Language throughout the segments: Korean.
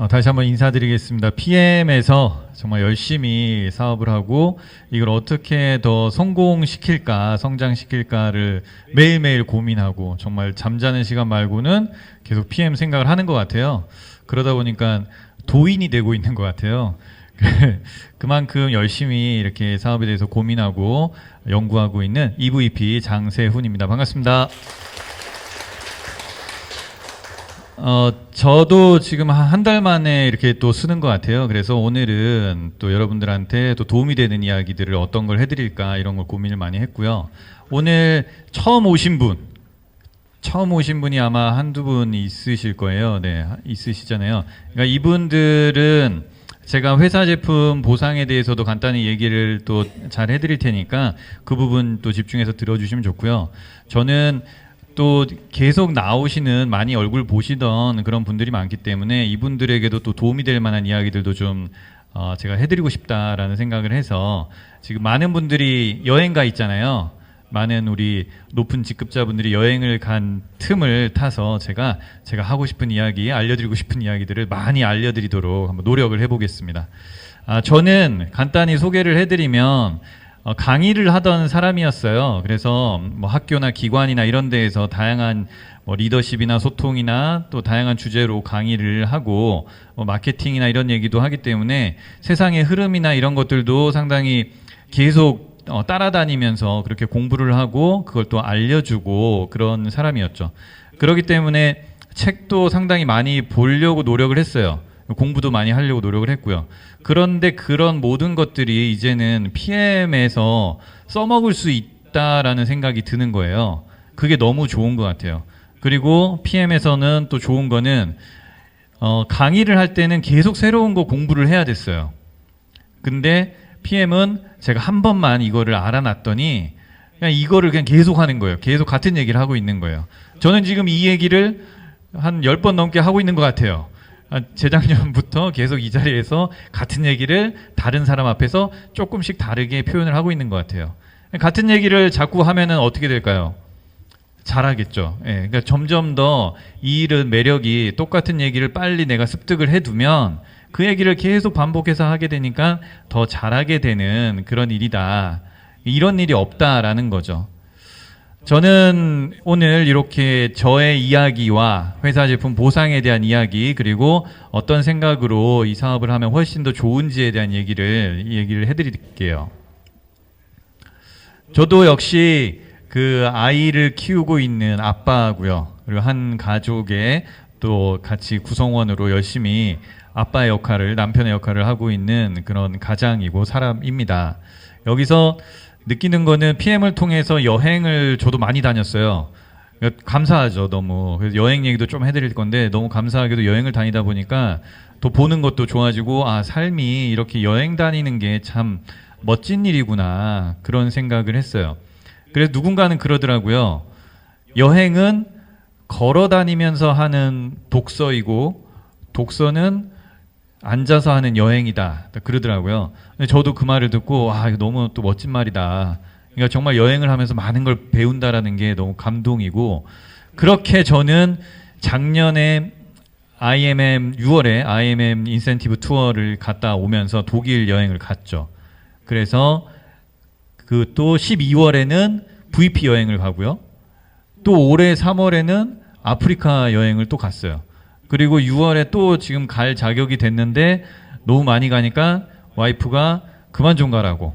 다시 한번 인사드리겠습니다. PM에서 정말 열심히 사업을 하고 이걸 어떻게 더 성공시킬까, 성장시킬까를 매일매일 고민하고 정말 잠자는 시간 말고는 계속 PM 생각을 하는 것 같아요. 그러다 보니까 도인이 되고 있는 것 같아요. 그만큼 열심히 이렇게 사업에 대해서 고민하고 연구하고 있는 EVP 장세훈입니다. 반갑습니다. 저도 지금 한 달 만에 이렇게 또 쓰는 것 같아요. 그래서 오늘은 또 여러분들한테 또 도움이 되는 이야기들을 어떤 걸 해드릴까 이런 걸 고민을 많이 했고요. 오늘 처음 오신 분이 아마 한두 분 있으실 거예요. 네, 있으시잖아요. 그러니까 이분들은 제가 회사 제품 보상에 대해서도 간단히 얘기를 또 잘 해드릴 테니까 그 부분 또 집중해서 들어주시면 좋고요. 저는 또 계속 나오시는 많이 얼굴 보시던 그런 분들이 많기 때문에 이분들에게도 또 도움이 될 만한 이야기들도 좀 제가 해드리고 싶다라는 생각을 해서 지금 많은 분들이 여행 가 있잖아요. 많은 우리 높은 직급자분들이 여행을 간 틈을 타서 제가 하고 싶은 이야기, 알려드리고 싶은 이야기들을 많이 알려드리도록 한번 노력을 해보겠습니다. 저는 간단히 소개를 해드리면 강의를 하던 사람이었어요. 그래서 뭐 학교나 기관이나 이런 데에서 다양한 뭐 리더십이나 소통이나 또 다양한 주제로 강의를 하고 뭐 마케팅이나 이런 얘기도 하기 때문에 세상의 흐름이나 이런 것들도 상당히 계속 따라다니면서 그렇게 공부를 하고 그걸 또 알려주고 그런 사람이었죠. 그렇기 때문에 책도 상당히 많이 보려고 노력을 했어요. 공부도 많이 하려고 노력을 했고요. 그런데 그런 모든 것들이 이제는 PM에서 써먹을 수 있다라는 생각이 드는 거예요. 그게 너무 좋은 것 같아요. 그리고 PM에서는 또 좋은 거는 강의를 할 때는 계속 새로운 거 공부를 해야 됐어요. 근데 PM은 제가 한 번만 이거를 알아놨더니 그냥 이거를 그냥 계속 하는 거예요. 계속 같은 얘기를 하고 있는 거예요. 저는 지금 이 얘기를 한 10번 넘게 하고 있는 것 같아요. 재작년부터 계속 이 자리에서 같은 얘기를 다른 사람 앞에서 조금씩 다르게 표현을 하고 있는 것 같아요. 같은 얘기를 자꾸 하면은 어떻게 될까요? 잘하겠죠. 예, 그러니까 점점 더 이 일은 매력이 똑같은 얘기를 빨리 내가 습득을 해두면 그 얘기를 계속 반복해서 하게 되니까 더 잘하게 되는 그런 일이다. 이런 일이 없다라는 거죠. 저는 오늘 이렇게 저의 이야기와 회사 제품 보상에 대한 이야기 그리고 어떤 생각으로 이 사업을 하면 훨씬 더 좋은지에 대한 얘기를 해드릴게요. 저도 역시 그 아이를 키우고 있는 아빠고요. 그리고 한 가족의 또 같이 구성원으로 열심히 아빠의 역할을, 남편의 역할을 하고 있는 그런 가장이고 사람입니다. 여기서 느끼는 거는 PM을 통해서 여행을 저도 많이 다녔어요. 감사하죠, 너무. 그래서 여행 얘기도 좀 해드릴 건데 너무 감사하게도 여행을 다니다 보니까 또 보는 것도 좋아지고 삶이 이렇게 여행 다니는 게 참 멋진 일이구나 그런 생각을 했어요. 그래서 누군가는 그러더라고요. 여행은 걸어 다니면서 하는 독서이고 독서는 앉아서 하는 여행이다 그러더라고요. 근데 저도 그 말을 듣고 이거 너무 또 멋진 말이다. 그러니까 정말 여행을 하면서 많은 걸 배운다라는 게 너무 감동이고 그렇게 저는 작년에 6월에 IMM 인센티브 투어를 갔다 오면서 독일 여행을 갔죠. 그래서 그 또 12월에는 VP 여행을 가고요. 또 올해 3월에는 아프리카 여행을 또 갔어요. 그리고 6월에 또 지금 갈 자격이 됐는데 너무 많이 가니까 와이프가 그만 좀 가라고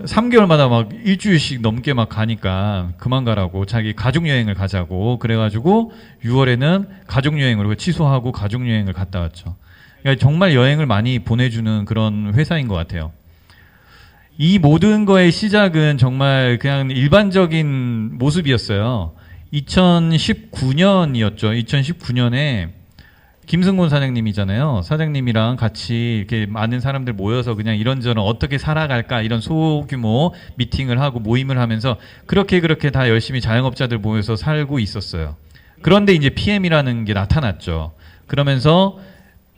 3개월마다 막 일주일씩 넘게 막 가니까 그만 가라고 자기 가족여행을 가자고 그래가지고 6월에는 가족여행으로 취소하고 가족여행을 갔다 왔죠. 그러니까 정말 여행을 많이 보내주는 그런 회사인 것 같아요. 이 모든 거의 시작은 정말 그냥 일반적인 모습이었어요. 2019년이었죠. 2019년에 김승곤 사장님이잖아요. 사장님이랑 같이 이렇게 많은 사람들 모여서 그냥 이런저런 어떻게 살아갈까 이런 소규모 미팅을 하고 모임을 하면서 그렇게 다 열심히 자영업자들 모여서 살고 있었어요. 그런데 이제 PM이라는 게 나타났죠. 그러면서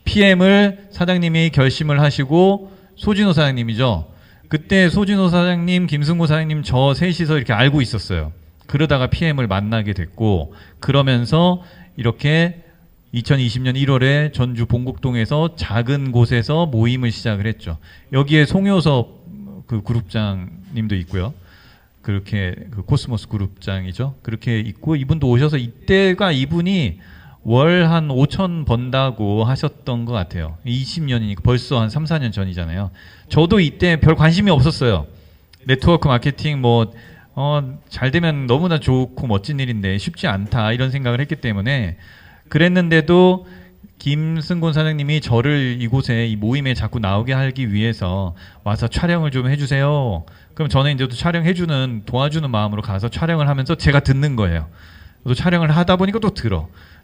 PM을 사장님이 결심을 하시고 소진호 사장님이죠. 그때 소진호 사장님, 김승곤 사장님 저 셋이서 이렇게 알고 있었어요. 그러다가 PM을 만나게 됐고 그러면서 이렇게 2020년 1월에 전주 봉곡동에서 작은 곳에서 모임을 시작을 했죠. 여기에 송효섭 그 그룹장님도 있고요. 그렇게 그 코스모스 그룹장이죠. 그렇게 있고 이분도 오셔서 이때가 이분이 월 한 5천 번다고 하셨던 것 같아요. 20년이니까 벌써 한 3, 4년 전이잖아요. 저도 이때 별 관심이 없었어요. 네트워크 마케팅 잘 되면 너무나 좋고 멋진 일인데 쉽지 않다 이런 생각을 했기 때문에 그랬는데도 김승곤 사장님이 저를 이곳에 이 모임에 자꾸 나오게 하기 위해서 와서 촬영을 좀 해주세요. 그럼 저는 이제 또 촬영해주는 도와주는 마음으로 가서 촬영을 하면서 제가 듣는 거예요. 또 촬영을 하다 보니까 또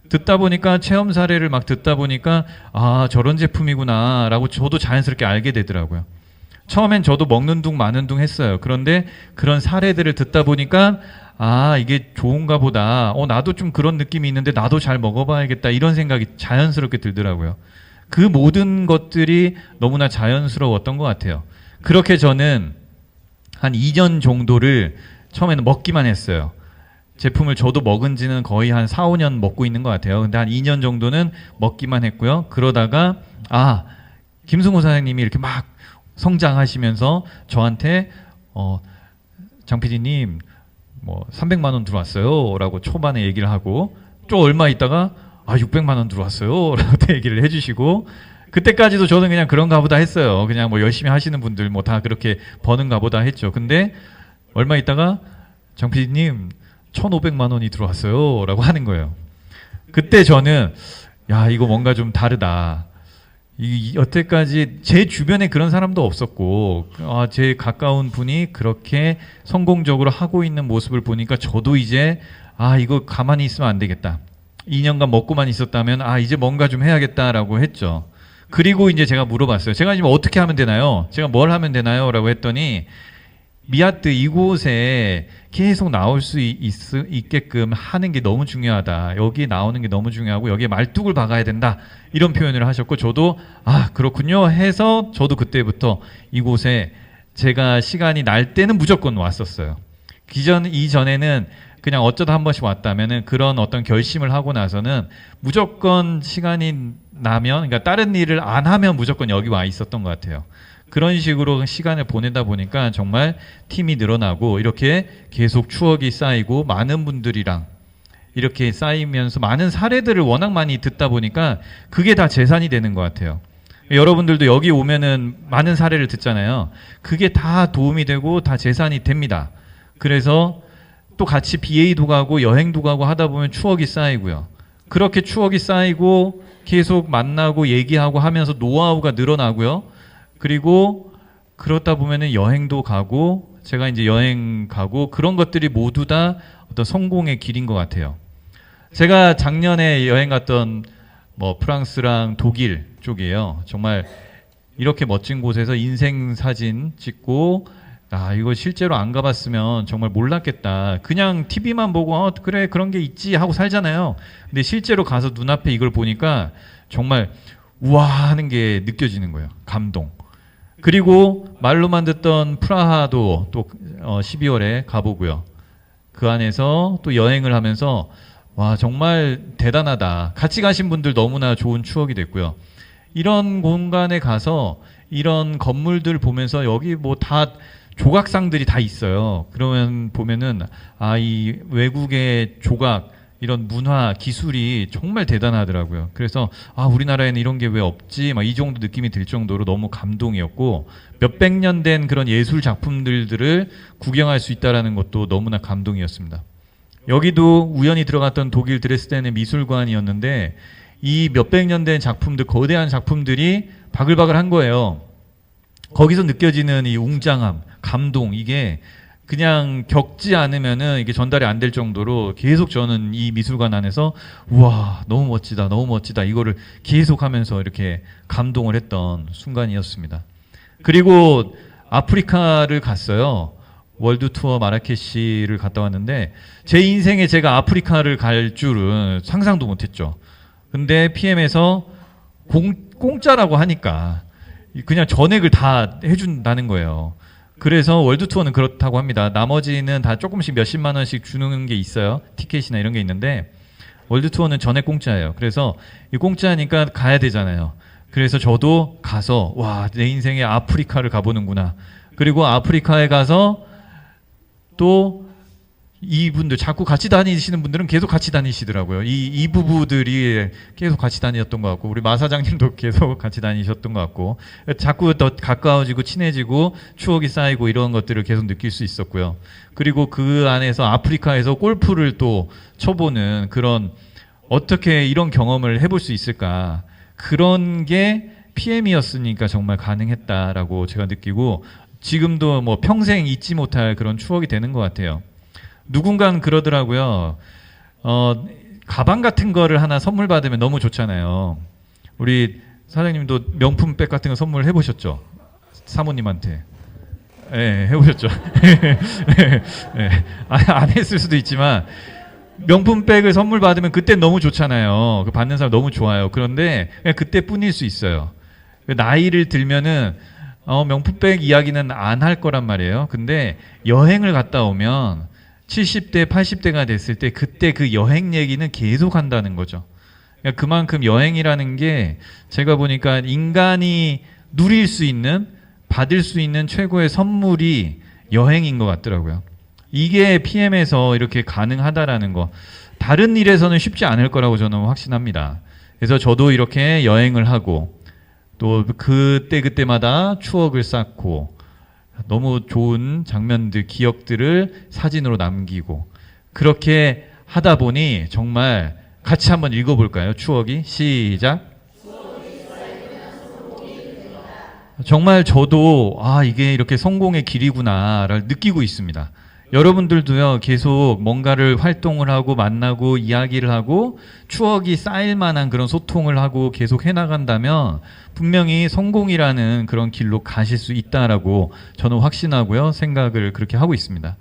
듣다 보니까 체험 사례를 막 듣다 보니까 아 저런 제품이구나 라고 저도 자연스럽게 알게 되더라고요. 처음엔 저도 먹는 둥 마는 둥 했어요. 그런데 그런 사례들을 듣다 보니까 아 이게 좋은가 보다. 나도 좀 그런 느낌이 있는데 나도 잘 먹어봐야겠다 이런 생각이 자연스럽게 들더라고요. 그 모든 것들이 너무나 자연스러웠던 것 같아요. 그렇게 저는 한 2년 정도를 처음에는 먹기만 했어요. 제품을 저도 먹은 지는 거의 한 4, 5년 먹고 있는 것 같아요. 근데 한 2년 정도는 먹기만 했고요. 그러다가 김승호 사장님이 이렇게 막 성장하시면서 저한테 장 PD님 300만 원 들어왔어요 라고 초반에 얘기를 하고 또 얼마 있다가 600만 원 들어왔어요 라고 얘기를 해주시고 그때까지도 저는 그냥 그런가 보다 했어요. 그냥 열심히 하시는 분들 다 그렇게 버는가 보다 했죠. 근데 얼마 있다가 장 PD님 1,500만 원이 들어왔어요 라고 하는 거예요. 그때 저는 야 이거 뭔가 좀 다르다. 여태까지 제 주변에 그런 사람도 없었고 제 가까운 분이 그렇게 성공적으로 하고 있는 모습을 보니까 저도 이제 이거 가만히 있으면 안 되겠다. 2년간 먹고만 있었다면 이제 뭔가 좀 해야겠다라고 했죠. 그리고 이제 제가 물어봤어요. 제가 지금 어떻게 하면 되나요? 제가 뭘 하면 되나요? 라고 했더니 미아트 이곳에 계속 나올 수 있게끔 하는 게 너무 중요하다. 여기 나오는 게 너무 중요하고 여기에 말뚝을 박아야 된다. 이런 표현을 하셨고 저도 그렇군요 해서 저도 그때부터 이곳에 제가 시간이 날 때는 무조건 왔었어요. 이전에는 그냥 어쩌다 한 번씩 왔다면은 그런 어떤 결심을 하고 나서는 무조건 시간이 나면 그러니까 다른 일을 안 하면 무조건 여기 와 있었던 것 같아요. 그런 식으로 시간을 보내다 보니까 정말 팀이 늘어나고 이렇게 계속 추억이 쌓이고 많은 분들이랑 이렇게 쌓이면서 많은 사례들을 워낙 많이 듣다 보니까 그게 다 재산이 되는 것 같아요. 여러분들도 여기 오면은 많은 사례를 듣잖아요. 그게 다 도움이 되고 다 재산이 됩니다. 그래서 또 같이 BA도 가고 여행도 가고 하다 보면 추억이 쌓이고요. 그렇게 추억이 쌓이고 계속 만나고 얘기하고 하면서 노하우가 늘어나고요. 그리고 그러다 보면은 여행도 가고 제가 이제 여행 가고 그런 것들이 모두 다 어떤 성공의 길인 것 같아요. 제가 작년에 여행 갔던 프랑스랑 독일 쪽이에요. 정말 이렇게 멋진 곳에서 인생 사진 찍고 이거 실제로 안 가봤으면 정말 몰랐겠다. 그냥 TV만 보고 그래 그런 게 있지 하고 살잖아요. 근데 실제로 가서 눈앞에 이걸 보니까 정말 우와 하는 게 느껴지는 거예요. 감동. 그리고 말로만 듣던 프라하도 또 12월에 가보고요. 그 안에서 또 여행을 하면서 와 정말 대단하다. 같이 가신 분들 너무나 좋은 추억이 됐고요. 이런 공간에 가서 이런 건물들 보면서 여기 다 조각상들이 다 있어요. 그러면 보면은 이 외국의 조각 이런 문화 기술이 정말 대단하더라고요. 그래서 우리나라에는 이런 게 왜 없지? 이 정도 느낌이 들 정도로 너무 감동이었고 몇백 년 된 그런 예술 작품들을 구경할 수 있다라는 것도 너무나 감동이었습니다. 여기도 우연히 들어갔던 독일 드레스덴의 미술관이었는데 이 몇백 년 된 작품들, 거대한 작품들이 바글바글한 거예요. 거기서 느껴지는 이 웅장함, 감동 이게 그냥 겪지 않으면은 이게 전달이 안 될 정도로 계속 저는 이 미술관 안에서 우와 너무 멋지다 너무 멋지다 이거를 계속하면서 이렇게 감동을 했던 순간이었습니다. 그리고 아프리카를 갔어요. 월드 투어 마라케시를 갔다 왔는데 제 인생에 제가 아프리카를 갈 줄은 상상도 못했죠. 근데 PM에서 공짜라고 하니까 그냥 전액을 다 해준다는 거예요. 그래서 월드 투어는 그렇다고 합니다. 나머지는 다 조금씩 몇십만 원씩 주는 게 있어요. 티켓이나 이런 게 있는데 월드 투어는 전액 공짜예요. 그래서 이 공짜니까 가야 되잖아요. 그래서 저도 가서 와, 내 인생에 아프리카를 가보는구나. 그리고 아프리카에 가서 또 이분들 자꾸 같이 다니시는 분들은 계속 같이 다니시더라고요. 이 부부들이 계속 같이 다녔던 것 같고 우리 마 사장님도 계속 같이 다니셨던 것 같고 자꾸 더 가까워지고 친해지고 추억이 쌓이고 이런 것들을 계속 느낄 수 있었고요. 그리고 그 안에서 아프리카에서 골프를 또 쳐보는 그런 어떻게 이런 경험을 해볼 수 있을까 그런 게 PM이었으니까 정말 가능했다라고 제가 느끼고 지금도 뭐 평생 잊지 못할 그런 추억이 되는 것 같아요. 누군가는 그러더라고요. 가방 같은 거를 하나 선물 받으면 너무 좋잖아요. 우리 사장님도 명품백 같은 거 선물 해보셨죠? 사모님한테. 네, 해보셨죠? 네. 안 했을 수도 있지만 명품백을 선물 받으면 그때 너무 좋잖아요. 그 받는 사람 너무 좋아요. 그런데 그때뿐일 수 있어요. 나이를 들면은 명품백 이야기는 안 할 거란 말이에요. 근데 여행을 갔다 오면 70대, 80대가 됐을 때 그때 그 여행 얘기는 계속 한다는 거죠. 그러니까 그만큼 여행이라는 게 제가 보니까 인간이 누릴 수 있는, 받을 수 있는 최고의 선물이 여행인 것 같더라고요. 이게 PM에서 이렇게 가능하다라는 거. 다른 일에서는 쉽지 않을 거라고 저는 확신합니다. 그래서 저도 이렇게 여행을 하고 또 그때마다 추억을 쌓고 너무 좋은 장면들, 기억들을 사진으로 남기고 그렇게 하다 보니 정말 같이 한번 읽어볼까요? 추억이 시작. 정말 저도 이게 이렇게 성공의 길이구나를 느끼고 있습니다. 여러분들도요 계속 뭔가를 활동을 하고 만나고 이야기를 하고 추억이 쌓일 만한 그런 소통을 하고 계속 해나간다면 분명히 성공이라는 그런 길로 가실 수 있다라고 저는 확신하고요 생각을 그렇게 하고 있습니다.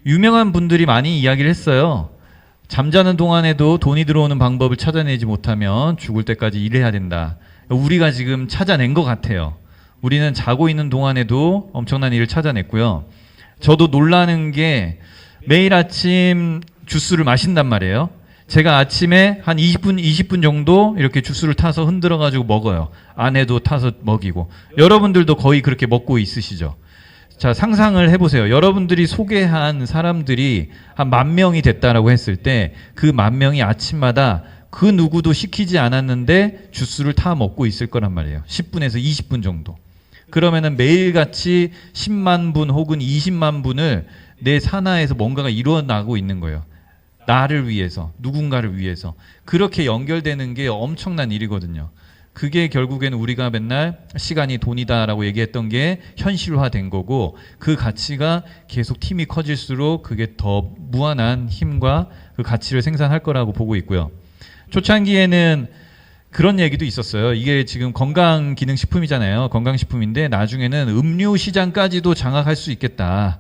유명한 분들이 많이 이야기를 했어요. 잠자는 동안에도 돈이 들어오는 방법을 찾아내지 못하면 죽을 때까지 일해야 된다. 우리가 지금 찾아낸 것 같아요. 우리는 자고 있는 동안에도 엄청난 일을 찾아냈고요. 저도 놀라는 게 매일 아침 주스를 마신단 말이에요. 제가 아침에 한 20분 정도 이렇게 주스를 타서 흔들어 가지고 먹어요. 아내도 타서 먹이고. 여러분들도 거의 그렇게 먹고 있으시죠? 자, 상상을 해보세요. 여러분들이 소개한 사람들이 한 10,000명이 됐다라고 했을 때 그 10,000명이 아침마다 그 누구도 시키지 않았는데 주스를 타 먹고 있을 거란 말이에요. 10분에서 20분 정도. 그러면은 매일같이 10만 분 혹은 20만 분을 내 산하에서 뭔가가 일어나고 있는 거예요. 나를 위해서, 누군가를 위해서. 그렇게 연결되는 게 엄청난 일이거든요. 그게 결국에는 우리가 맨날 시간이 돈이다라고 얘기했던 게 현실화된 거고 그 가치가 계속 팀이 커질수록 그게 더 무한한 힘과 그 가치를 생산할 거라고 보고 있고요. 초창기에는 그런 얘기도 있었어요. 이게 지금 건강기능식품이잖아요. 건강식품인데 나중에는 음료 시장까지도 장악할 수 있겠다.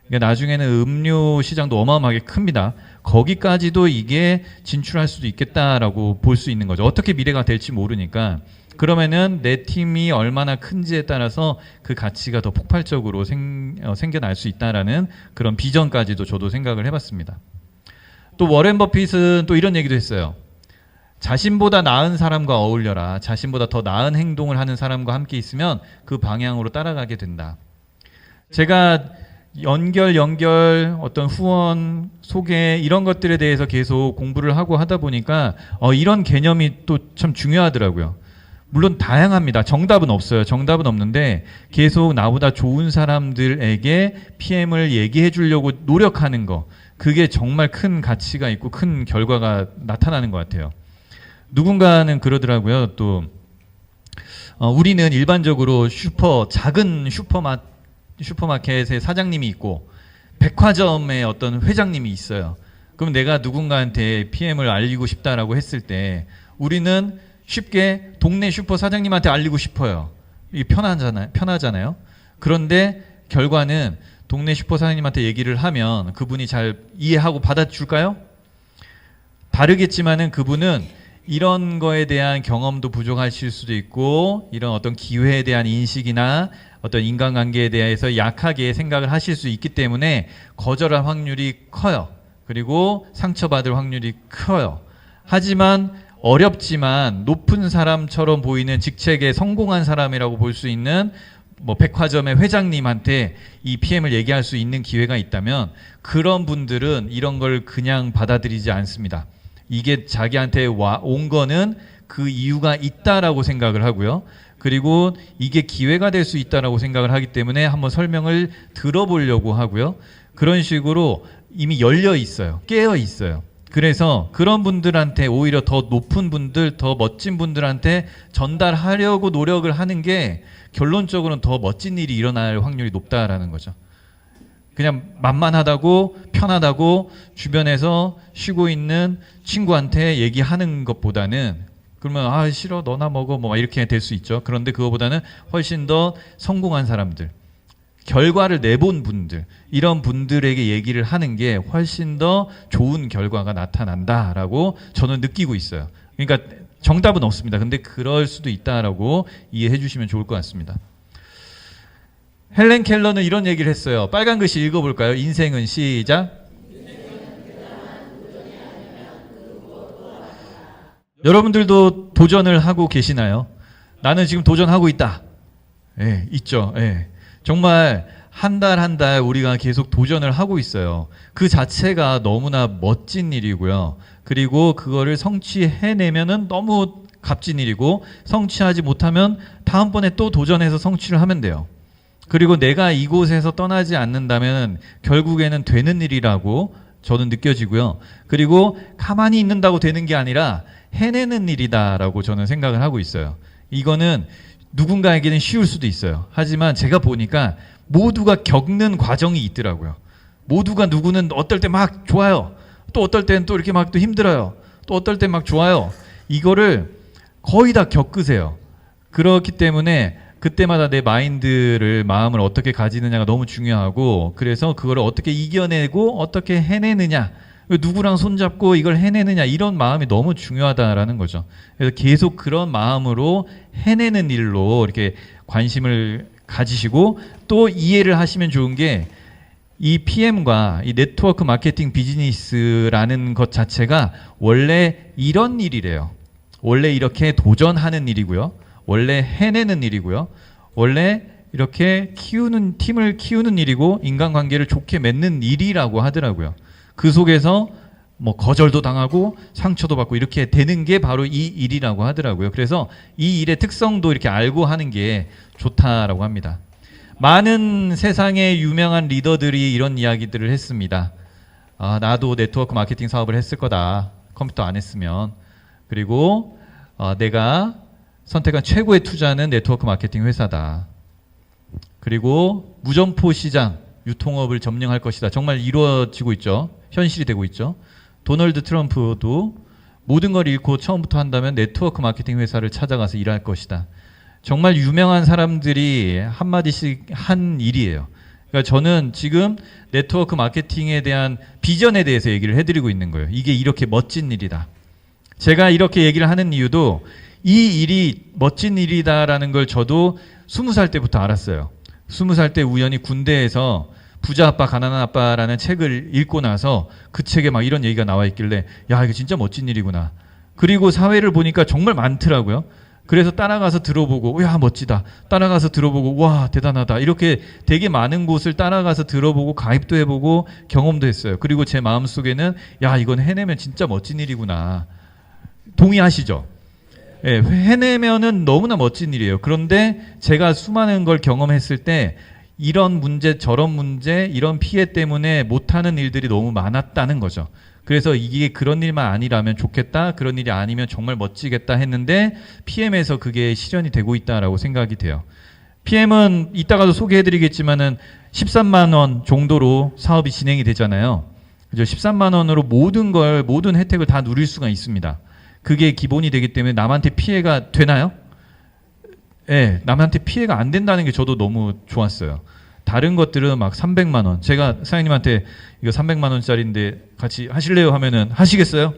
그러니까 나중에는 음료 시장도 어마어마하게 큽니다. 거기까지도 이게 진출할 수도 있겠다라고 볼 수 있는 거죠. 어떻게 미래가 될지 모르니까. 그러면은 내 팀이 얼마나 큰지에 따라서 그 가치가 더 폭발적으로 생겨날 수 있다라는 그런 비전까지도 저도 생각을 해봤습니다. 또 워렌 버핏은 또 이런 얘기도 했어요. 자신보다 나은 사람과 어울려라. 자신보다 더 나은 행동을 하는 사람과 함께 있으면 그 방향으로 따라가게 된다. 제가 연결, 어떤 후원, 소개 이런 것들에 대해서 계속 공부를 하고 하다 보니까 이런 개념이 또 참 중요하더라고요. 물론 다양합니다. 정답은 없어요. 정답은 없는데 계속 나보다 좋은 사람들에게 PM을 얘기해 주려고 노력하는 거. 그게 정말 큰 가치가 있고 큰 결과가 나타나는 것 같아요. 누군가는 그러더라고요. 또 우리는 일반적으로 작은 슈퍼마켓의 사장님이 있고 백화점의 어떤 회장님이 있어요. 그럼 내가 누군가한테 PM을 알리고 싶다라고 했을 때 우리는 쉽게 동네 슈퍼 사장님한테 알리고 싶어요. 이게 편하잖아요. 그런데 결과는 동네 슈퍼 사장님한테 얘기를 하면 그분이 잘 이해하고 받아줄까요? 다르겠지만은 그분은 이런 거에 대한 경험도 부족하실 수도 있고 이런 어떤 기회에 대한 인식이나 어떤 인간관계에 대해서 약하게 생각을 하실 수 있기 때문에 거절할 확률이 커요. 그리고 상처받을 확률이 커요. 하지만 어렵지만 높은 사람처럼 보이는 직책에 성공한 사람이라고 볼 수 있는 뭐 백화점의 회장님한테 이 PM을 얘기할 수 있는 기회가 있다면 그런 분들은 이런 걸 그냥 받아들이지 않습니다. 이게 자기한테 온 거는 그 이유가 있다라고 생각을 하고요. 그리고 이게 기회가 될 수 있다라고 생각을 하기 때문에 한번 설명을 들어보려고 하고요. 그런 식으로 이미 열려 있어요. 깨어 있어요. 그래서 그런 분들한테 오히려 더 높은 분들, 더 멋진 분들한테 전달하려고 노력을 하는 게 결론적으로는 더 멋진 일이 일어날 확률이 높다라는 거죠. 그냥 만만하다고 편하다고 주변에서 쉬고 있는 친구한테 얘기하는 것보다는 그러면 아 싫어 너나 먹어 뭐 이렇게 될 수 있죠. 그런데 그거보다는 훨씬 더 성공한 사람들, 결과를 내본 분들, 이런 분들에게 얘기를 하는 게 훨씬 더 좋은 결과가 나타난다라고 저는 느끼고 있어요. 그러니까 정답은 없습니다. 근데 그럴 수도 있다라고 이해해 주시면 좋을 것 같습니다. 헬렌 켈러는 이런 얘기를 했어요. 빨간 글씨 읽어볼까요? 인생은 시작. 여러분들도 도전을 하고 계시나요? 나는 지금 도전하고 있다. 예, 있죠. 예. 정말 한 달 한 달 우리가 계속 도전을 하고 있어요. 그 자체가 너무나 멋진 일이고요. 그리고 그거를 성취해내면은 너무 값진 일이고 성취하지 못하면 다음번에 또 도전해서 성취를 하면 돼요. 그리고 내가 이곳에서 떠나지 않는다면 결국에는 되는 일이라고 저는 느껴지고요. 그리고 가만히 있는다고 되는 게 아니라 해내는 일이다라고 저는 생각을 하고 있어요. 이거는 누군가에게는 쉬울 수도 있어요. 하지만 제가 보니까 모두가 겪는 과정이 있더라고요. 모두가 누구는 어떨 때 막 좋아요. 또 어떨 때는 또 이렇게 막 또 힘들어요. 또 어떨 때 막 좋아요. 이거를 거의 다 겪으세요. 그렇기 때문에 그때마다 내 마음을 어떻게 가지느냐가 너무 중요하고 그래서 그거를 어떻게 이겨내고 어떻게 해내느냐 누구랑 손잡고 이걸 해내느냐 이런 마음이 너무 중요하다라는 거죠. 그래서 계속 그런 마음으로 해내는 일로 이렇게 관심을 가지시고 또 이해를 하시면 좋은 게 이 PM과 이 네트워크 마케팅 비즈니스라는 것 자체가 원래 이런 일이래요. 원래 이렇게 도전하는 일이고요. 원래 해내는 일이고요. 원래 이렇게 팀을 키우는 일이고 인간관계를 좋게 맺는 일이라고 하더라고요. 그 속에서 뭐 거절도 당하고 상처도 받고 이렇게 되는 게 바로 이 일이라고 하더라고요. 그래서 이 일의 특성도 이렇게 알고 하는 게 좋다라고 합니다. 많은 세상의 유명한 리더들이 이런 이야기들을 했습니다. 아, 나도 네트워크 마케팅 사업을 했을 거다. 컴퓨터 안 했으면. 그리고 내가 선택한 최고의 투자는 네트워크 마케팅 회사다. 그리고 무점포 시장 유통업을 점령할 것이다. 정말 이루어지고 있죠. 현실이 되고 있죠. 도널드 트럼프도 모든 걸 잃고 처음부터 한다면 네트워크 마케팅 회사를 찾아가서 일할 것이다. 정말 유명한 사람들이 한마디씩 한 일이에요. 그러니까 저는 지금 네트워크 마케팅에 대한 비전에 대해서 얘기를 해드리고 있는 거예요. 이게 이렇게 멋진 일이다. 제가 이렇게 얘기를 하는 이유도 이 일이 멋진 일이다라는 걸 저도 20살 때부터 알았어요. 20살 때 우연히 군대에서 부자 아빠 가난한 아빠라는 책을 읽고 나서 그 책에 막 이런 얘기가 나와 있길래 야 이거 진짜 멋진 일이구나. 그리고 사회를 보니까 정말 많더라고요. 그래서 따라가서 들어보고 야 멋지다. 따라가서 들어보고 와 대단하다. 이렇게 되게 많은 곳을 따라가서 들어보고 가입도 해보고 경험도 했어요. 그리고 제 마음속에는 야 이건 해내면 진짜 멋진 일이구나. 동의하시죠? 예, 해내면은 너무나 멋진 일이에요. 그런데 제가 수많은 걸 경험했을 때 이런 문제 저런 문제 이런 피해 때문에 못하는 일들이 너무 많았다는 거죠. 그래서 이게 그런 일만 아니라면 좋겠다. 그런 일이 아니면 정말 멋지겠다 했는데 PM에서 그게 실현이 되고 있다라고 생각이 돼요. PM은 이따가도 소개해드리겠지만은 13만 원 정도로 사업이 진행이 되잖아요. 그죠? 13만 원으로 모든 혜택을 다 누릴 수가 있습니다. 그게 기본이 되기 때문에 남한테 피해가 되나요? 네, 남한테 피해가 안 된다는 게 저도 너무 좋았어요. 다른 것들은 막 300만 원. 제가 사장님한테 이거 300만 원짜리인데 같이 하실래요? 하면은 하시겠어요?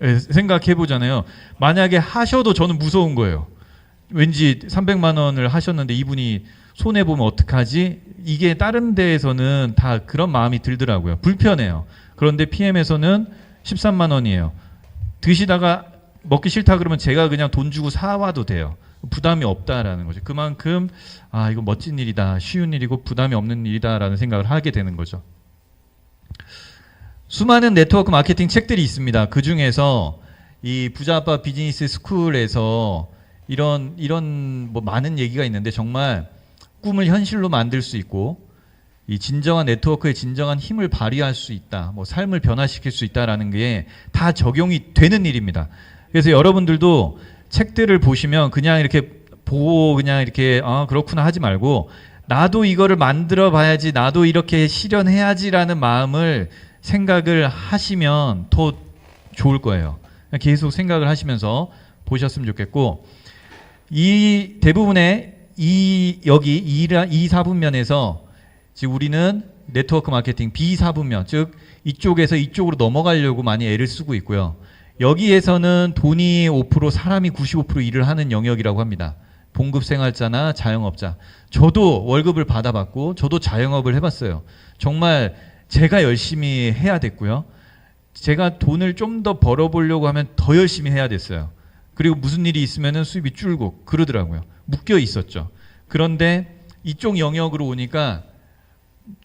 네, 생각해 보잖아요. 만약에 하셔도 저는 무서운 거예요. 왠지 300만 원을 하셨는데 이분이 손해 보면 어떡하지? 이게 다른 데에서는 다 그런 마음이 들더라고요. 불편해요. 그런데 PM에서는 13만 원이에요. 드시다가 먹기 싫다 그러면 제가 그냥 돈 주고 사와도 돼요. 부담이 없다라는 거죠. 그만큼 이거 멋진 일이다, 쉬운 일이고 부담이 없는 일이다라는 생각을 하게 되는 거죠. 수많은 네트워크 마케팅 책들이 있습니다. 그 중에서 이 부자아빠 비즈니스 스쿨에서 이런 뭐 많은 얘기가 있는데 정말 꿈을 현실로 만들 수 있고 이 진정한 네트워크의 진정한 힘을 발휘할 수 있다. 뭐 삶을 변화시킬 수 있다라는 게 다 적용이 되는 일입니다. 그래서 여러분들도 책들을 보시면 그냥 이렇게 보고 그냥 이렇게 그렇구나 하지 말고 나도 이거를 만들어 봐야지, 나도 이렇게 실현해야지라는 마음을 생각을 하시면 더 좋을 거예요. 계속 생각을 하시면서 보셨으면 좋겠고, 이 대부분의 여기 2사분면에서 지금 우리는 네트워크 마케팅 B4분면, 즉 이쪽에서 이쪽으로 넘어가려고 많이 애를 쓰고 있고요. 여기에서는 돈이 5%, 사람이 95% 일을 하는 영역이라고 합니다. 봉급 생활자나 자영업자. 저도 월급을 받아봤고 저도 자영업을 해봤어요. 정말 제가 열심히 해야 됐고요. 제가 돈을 좀 더 벌어보려고 하면 더 열심히 해야 됐어요. 그리고 무슨 일이 있으면 수입이 줄고 그러더라고요. 묶여 있었죠. 그런데 이쪽 영역으로 오니까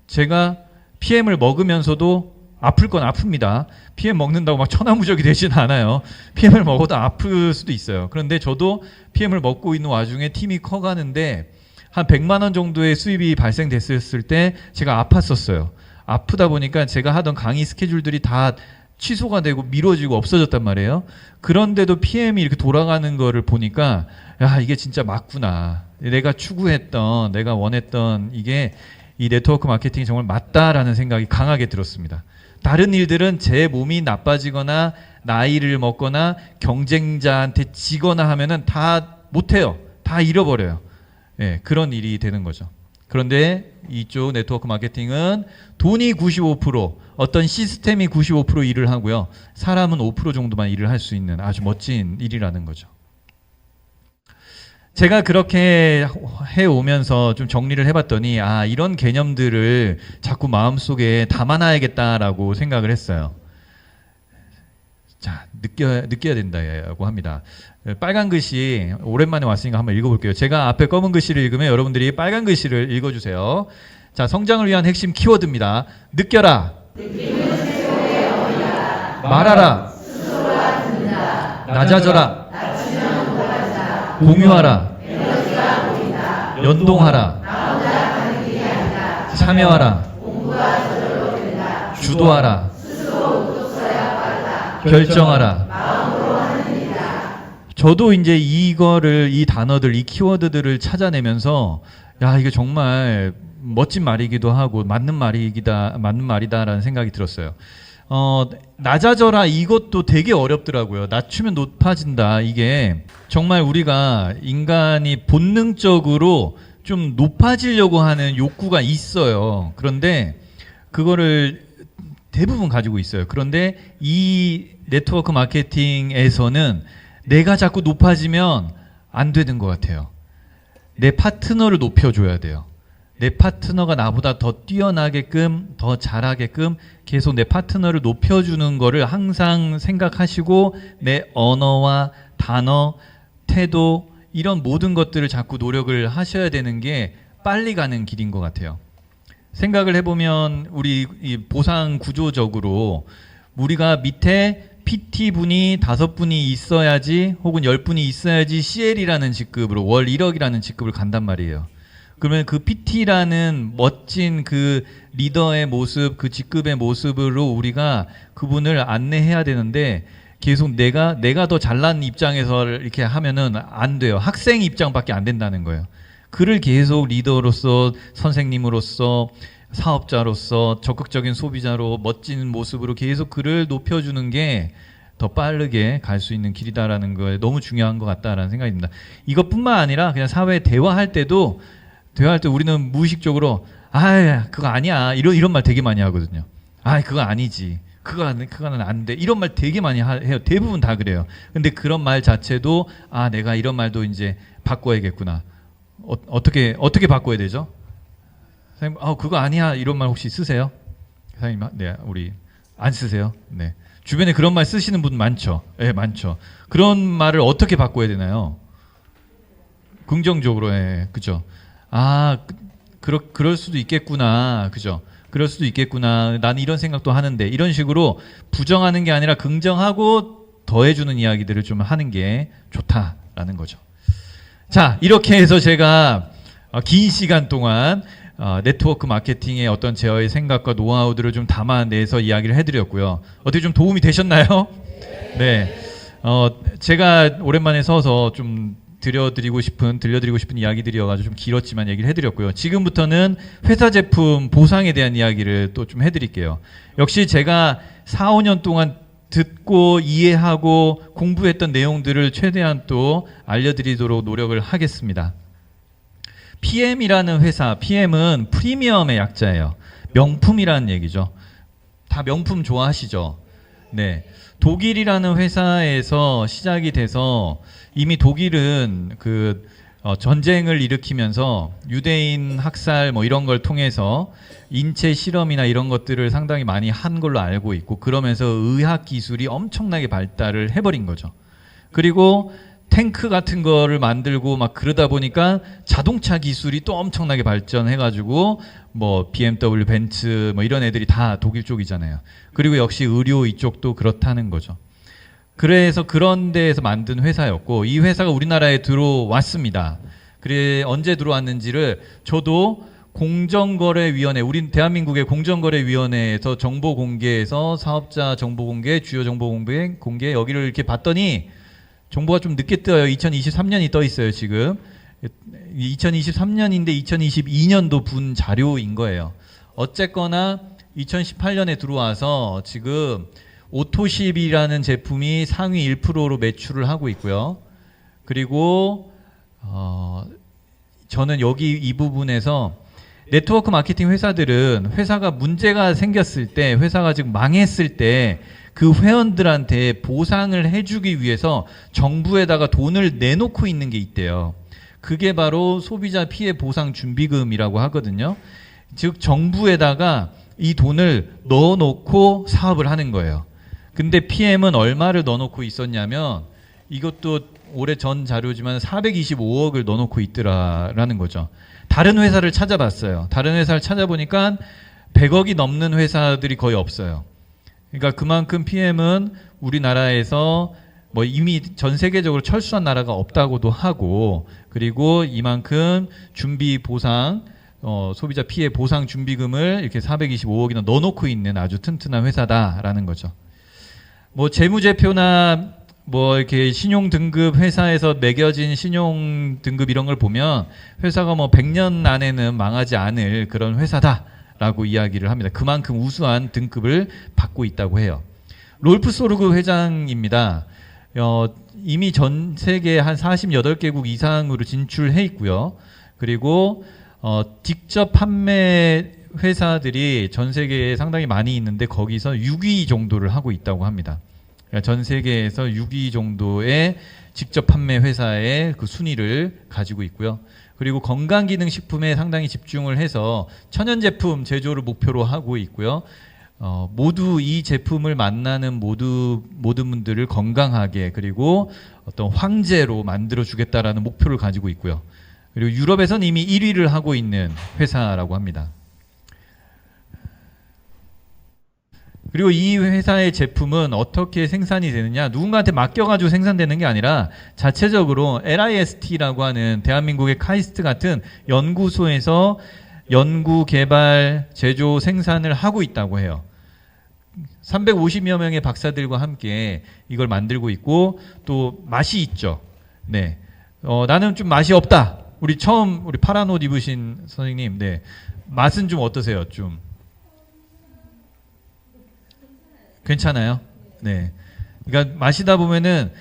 제가 PM을 먹으면서도 아플 건 아픕니다. PM 먹는다고 막 천하무적이 되지는 않아요. PM을 먹어도 아플 수도 있어요. 그런데 저도 PM을 먹고 있는 와중에 팀이 커가는데 한 100만 원 정도의 수입이 발생됐을 때 제가 아팠었어요. 아프다 보니까 제가 하던 강의 스케줄들이 다 취소가 되고 미뤄지고 없어졌단 말이에요. 그런데도 PM이 이렇게 돌아가는 거를 보니까 이게 진짜 맞구나. 내가 추구했던, 내가 원했던 이게 이 네트워크 마케팅이 정말 맞다라는 생각이 강하게 들었습니다. 다른 일들은 제 몸이 나빠지거나 나이를 먹거나 경쟁자한테 지거나 하면은 다 못해요. 다 잃어버려요. 그런 일이 되는 거죠. 그런데 이쪽 네트워크 마케팅은 돈이 95%, 어떤 시스템이 95% 일을 하고요. 사람은 5% 정도만 일을 할 수 있는 아주 멋진 일이라는 거죠. 제가 그렇게 해오면서 좀 정리를 해봤더니 이런 개념들을 자꾸 마음속에 담아놔야겠다라고 생각을 했어요. 자, 느껴야 된다고 합니다. 빨간 글씨 오랜만에 왔으니까 한번 읽어볼게요. 제가 앞에 검은 글씨를 읽으면 여러분들이 빨간 글씨를 읽어주세요. 자, 성장을 위한 핵심 키워드입니다. 느껴라. 말하라. 낮아져라. 공유하라. 연동하라. 참여하라. 주도하라. 결정하라. 저도 이제 이 단어들, 이 키워드들을 찾아내면서 이게 정말 멋진 말이기도 하고 맞는 말이다라는 생각이 들었어요. 낮아져라, 이것도 되게 어렵더라고요. 낮추면 높아진다. 이게 정말 우리가 인간이 본능적으로 좀 높아지려고 하는 욕구가 있어요. 그런데 그거를 대부분 가지고 있어요. 그런데 이 네트워크 마케팅에서는 내가 자꾸 높아지면 안 되는 것 같아요. 내 파트너를 높여줘야 돼요. 내 파트너가 나보다 더 뛰어나게끔, 더 잘하게끔 계속 내 파트너를 높여주는 거를 항상 생각하시고 내 언어와 단어, 태도 이런 모든 것들을 자꾸 노력을 하셔야 되는 게 빨리 가는 길인 것 같아요. 생각을 해보면 우리 이 보상 구조적으로 우리가 밑에 PT분이 5분이 있어야지 혹은 10분이 있어야지 CL이라는 직급으로 월 1억이라는 직급을 간단 말이에요. 그러면 그 PT라는 멋진 그 리더의 모습, 그 직급의 모습으로 우리가 그분을 안내해야 되는데 계속 내가 더 잘난 입장에서 이렇게 하면은 안 돼요. 학생 입장밖에 안 된다는 거예요. 그를 계속 리더로서, 선생님으로서, 사업자로서, 적극적인 소비자로 멋진 모습으로 계속 그를 높여주는 게 더 빠르게 갈 수 있는 길이다라는 거에 너무 중요한 것 같다라는 생각이 듭니다. 이것뿐만 아니라 그냥 사회 대화할 때 우리는 무의식적으로 그거 아니야 이런 말 되게 많이 하거든요. 그거 아니지. 그거는 안 돼. 이런 말 되게 많이 해요. 대부분 다 그래요. 근데 그런 말 자체도 내가 이런 말도 이제 바꿔야겠구나. 어떻게 바꿔야 되죠? 사장님, 그거 아니야. 이런 말 혹시 쓰세요? 사장님, 네, 우리 안 쓰세요? 네. 주변에 그런 말 쓰시는 분 많죠. 예, 많죠. 그런 말을 어떻게 바꿔야 되나요? 긍정적으로, 예, 그죠. 아, 그럴 수도 있겠구나. 그죠. 그럴 수도 있겠구나. 나는 이런 생각도 하는데. 이런 식으로 부정하는 게 아니라 긍정하고 더해주는 이야기들을 좀 하는 게 좋다라는 거죠. 자, 이렇게 해서 제가 긴 시간 동안 네트워크 마케팅의 어떤 제어의 생각과 노하우들을 좀 담아내서 이야기를 해드렸고요. 어떻게 좀 도움이 되셨나요? 네. 제가 오랜만에 서서 좀 들려드리고 싶은 이야기들이어가지고 좀 길었지만 얘기를 해드렸고요. 지금부터는 회사 제품 보상에 대한 이야기를 또 좀 해드릴게요. 역시 제가 4, 5년 동안 듣고 이해하고 공부했던 내용들을 최대한 또 알려드리도록 노력을 하겠습니다. PM이라는 회사, PM은 프리미엄의 약자예요. 명품이라는 얘기죠. 다 명품 좋아하시죠? 네. 독일이라는 회사에서 시작이 돼서 이미 독일은 전쟁을 일으키면서 유대인 학살 뭐 이런 걸 통해서 인체 실험이나 이런 것들을 상당히 많이 한 걸로 알고 있고, 그러면서 의학 기술이 엄청나게 발달을 해버린 거죠. 그리고 탱크 같은 거를 만들고 막 그러다 보니까 자동차 기술이 또 엄청나게 발전해가지고 뭐 BMW, 벤츠 뭐 이런 애들이 다 독일 쪽이잖아요. 그리고 역시 의료 이쪽도 그렇다는 거죠. 그래서 그런 데에서 만든 회사였고, 이 회사가 우리나라에 들어왔습니다. 그래 언제 들어왔는지를 저도 공정거래위원회, 우리 대한민국의 공정거래위원회에서 정보 공개에서 사업자 정보 공개, 주요 정보 공개 여기를 이렇게 봤더니 정보가 좀 늦게 떠요. 2023년이 떠 있어요, 지금. 2023년인데 2022년도 분 자료인 거예요. 어쨌거나 2018년에 들어와서 지금 오토십이라는 제품이 상위 1%로 매출을 하고 있고요. 그리고 저는 여기 이 부분에서 네트워크 마케팅 회사들은 회사가 문제가 생겼을 때, 회사가 지금 망했을 때 그 회원들한테 보상을 해주기 위해서 정부에다가 돈을 내놓고 있는 게 있대요. 그게 바로 소비자 피해 보상 준비금이라고 하거든요. 즉 정부에다가 이 돈을 넣어놓고 사업을 하는 거예요. 근데 PM은 얼마를 넣어놓고 있었냐면, 이것도 올해 전 자료지만 425억을 넣어놓고 있더라라는 거죠. 다른 회사를 찾아봤어요. 다른 회사를 찾아보니까 100억이 넘는 회사들이 거의 없어요. 그러니까 그만큼 PM은 우리나라에서 뭐 이미 전 세계적으로 철수한 나라가 없다고도 하고, 그리고 이만큼 준비 보상, 소비자 피해 보상 준비금을 이렇게 425억이나 넣어놓고 있는 아주 튼튼한 회사다라는 거죠. 뭐 재무제표나 뭐 이렇게 신용 등급, 회사에서 매겨진 신용 등급 이런 걸 보면 회사가 뭐 100년 안에는 망하지 않을 그런 회사다라고 이야기를 합니다. 그만큼 우수한 등급을 받고 있다고 해요. 롤프 소르그 회장입니다. 이미 전 세계 한 48개국 이상으로 진출해 있고요. 그리고 직접 판매 회사들이 전 세계에 상당히 많이 있는데 거기서 6위 정도를 하고 있다고 합니다. 그러니까 전 세계에서 6위 정도의 직접 판매 회사의 그 순위를 가지고 있고요. 그리고 건강기능식품에 상당히 집중을 해서 천연제품 제조를 목표로 하고 있고요. 모두 이 제품을 만나는 모든 분들을 건강하게, 그리고 어떤 황제로 만들어 주겠다라는 목표를 가지고 있고요. 그리고 유럽에서는 이미 1위를 하고 있는 회사라고 합니다. 그리고 이 회사의 제품은 어떻게 생산이 되느냐, 누군가한테 맡겨가지고 생산되는 게 아니라 자체적으로 LIST라고 하는 대한민국의 카이스트 같은 연구소에서 연구, 개발, 제조, 생산을 하고 있다고 해요. 350여 명의 박사들과 함께 이걸 만들고 있고, 또 맛이 있죠. 네. 나는 좀 맛이 없다. 우리 파란 옷 입으신 선생님, 네. 맛은 좀 어떠세요? 좀. 괜찮아요? 네. 그러니까 마시다 보면은,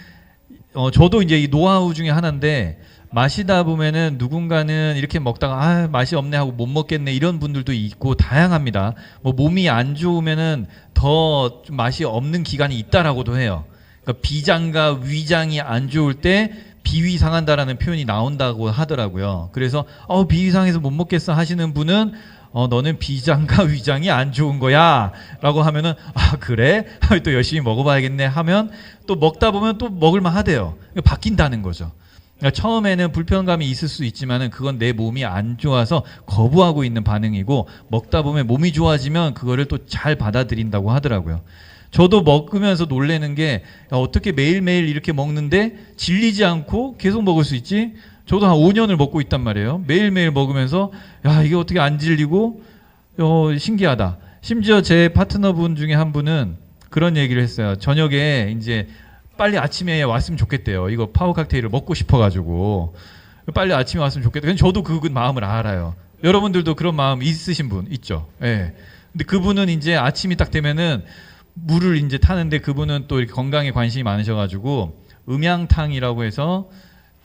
저도 이제 이 노하우 중에 하나인데, 마시다 보면은 누군가는 이렇게 먹다가 맛이 없네 하고 못 먹겠네 이런 분들도 있고 다양합니다. 뭐 몸이 안 좋으면은 더 좀 맛이 없는 기간이 있다라고도 해요. 그러니까 비장과 위장이 안 좋을 때 비위 상한다라는 표현이 나온다고 하더라고요. 그래서 비위 상해서 못 먹겠어 하시는 분은 너는 비장과 위장이 안 좋은 거야 라고 하면은 아 그래? 또 열심히 먹어봐야겠네 하면 또 먹다 보면 또 먹을만 하대요. 바뀐다는 거죠. 그러니까 처음에는 불편감이 있을 수 있지만은 그건 내 몸이 안 좋아서 거부하고 있는 반응이고 먹다 보면 몸이 좋아지면 그거를 또 잘 받아들인다고 하더라고요. 저도 먹으면서 놀라는 게 어떻게 매일매일 이렇게 먹는데 질리지 않고 계속 먹을 수 있지? 저도 한 5년을 먹고 있단 말이에요. 매일매일 먹으면서 야 이게 어떻게 안 질리고 신기하다. 심지어 제 파트너분 중에 한 분은 그런 얘기를 했어요. 저녁에 이제 빨리 아침에 왔으면 좋겠대요. 이거 파워 칵테일을 먹고 싶어가지고 빨리 아침에 왔으면 좋겠다. 저도 그 마음을 알아요. 여러분들도 그런 마음 있으신 분 있죠. 예. 근데 그분은 이제 아침이 딱 되면은 물을 이제 타는데 그분은 또 이렇게 건강에 관심이 많으셔가지고 음양탕이라고 해서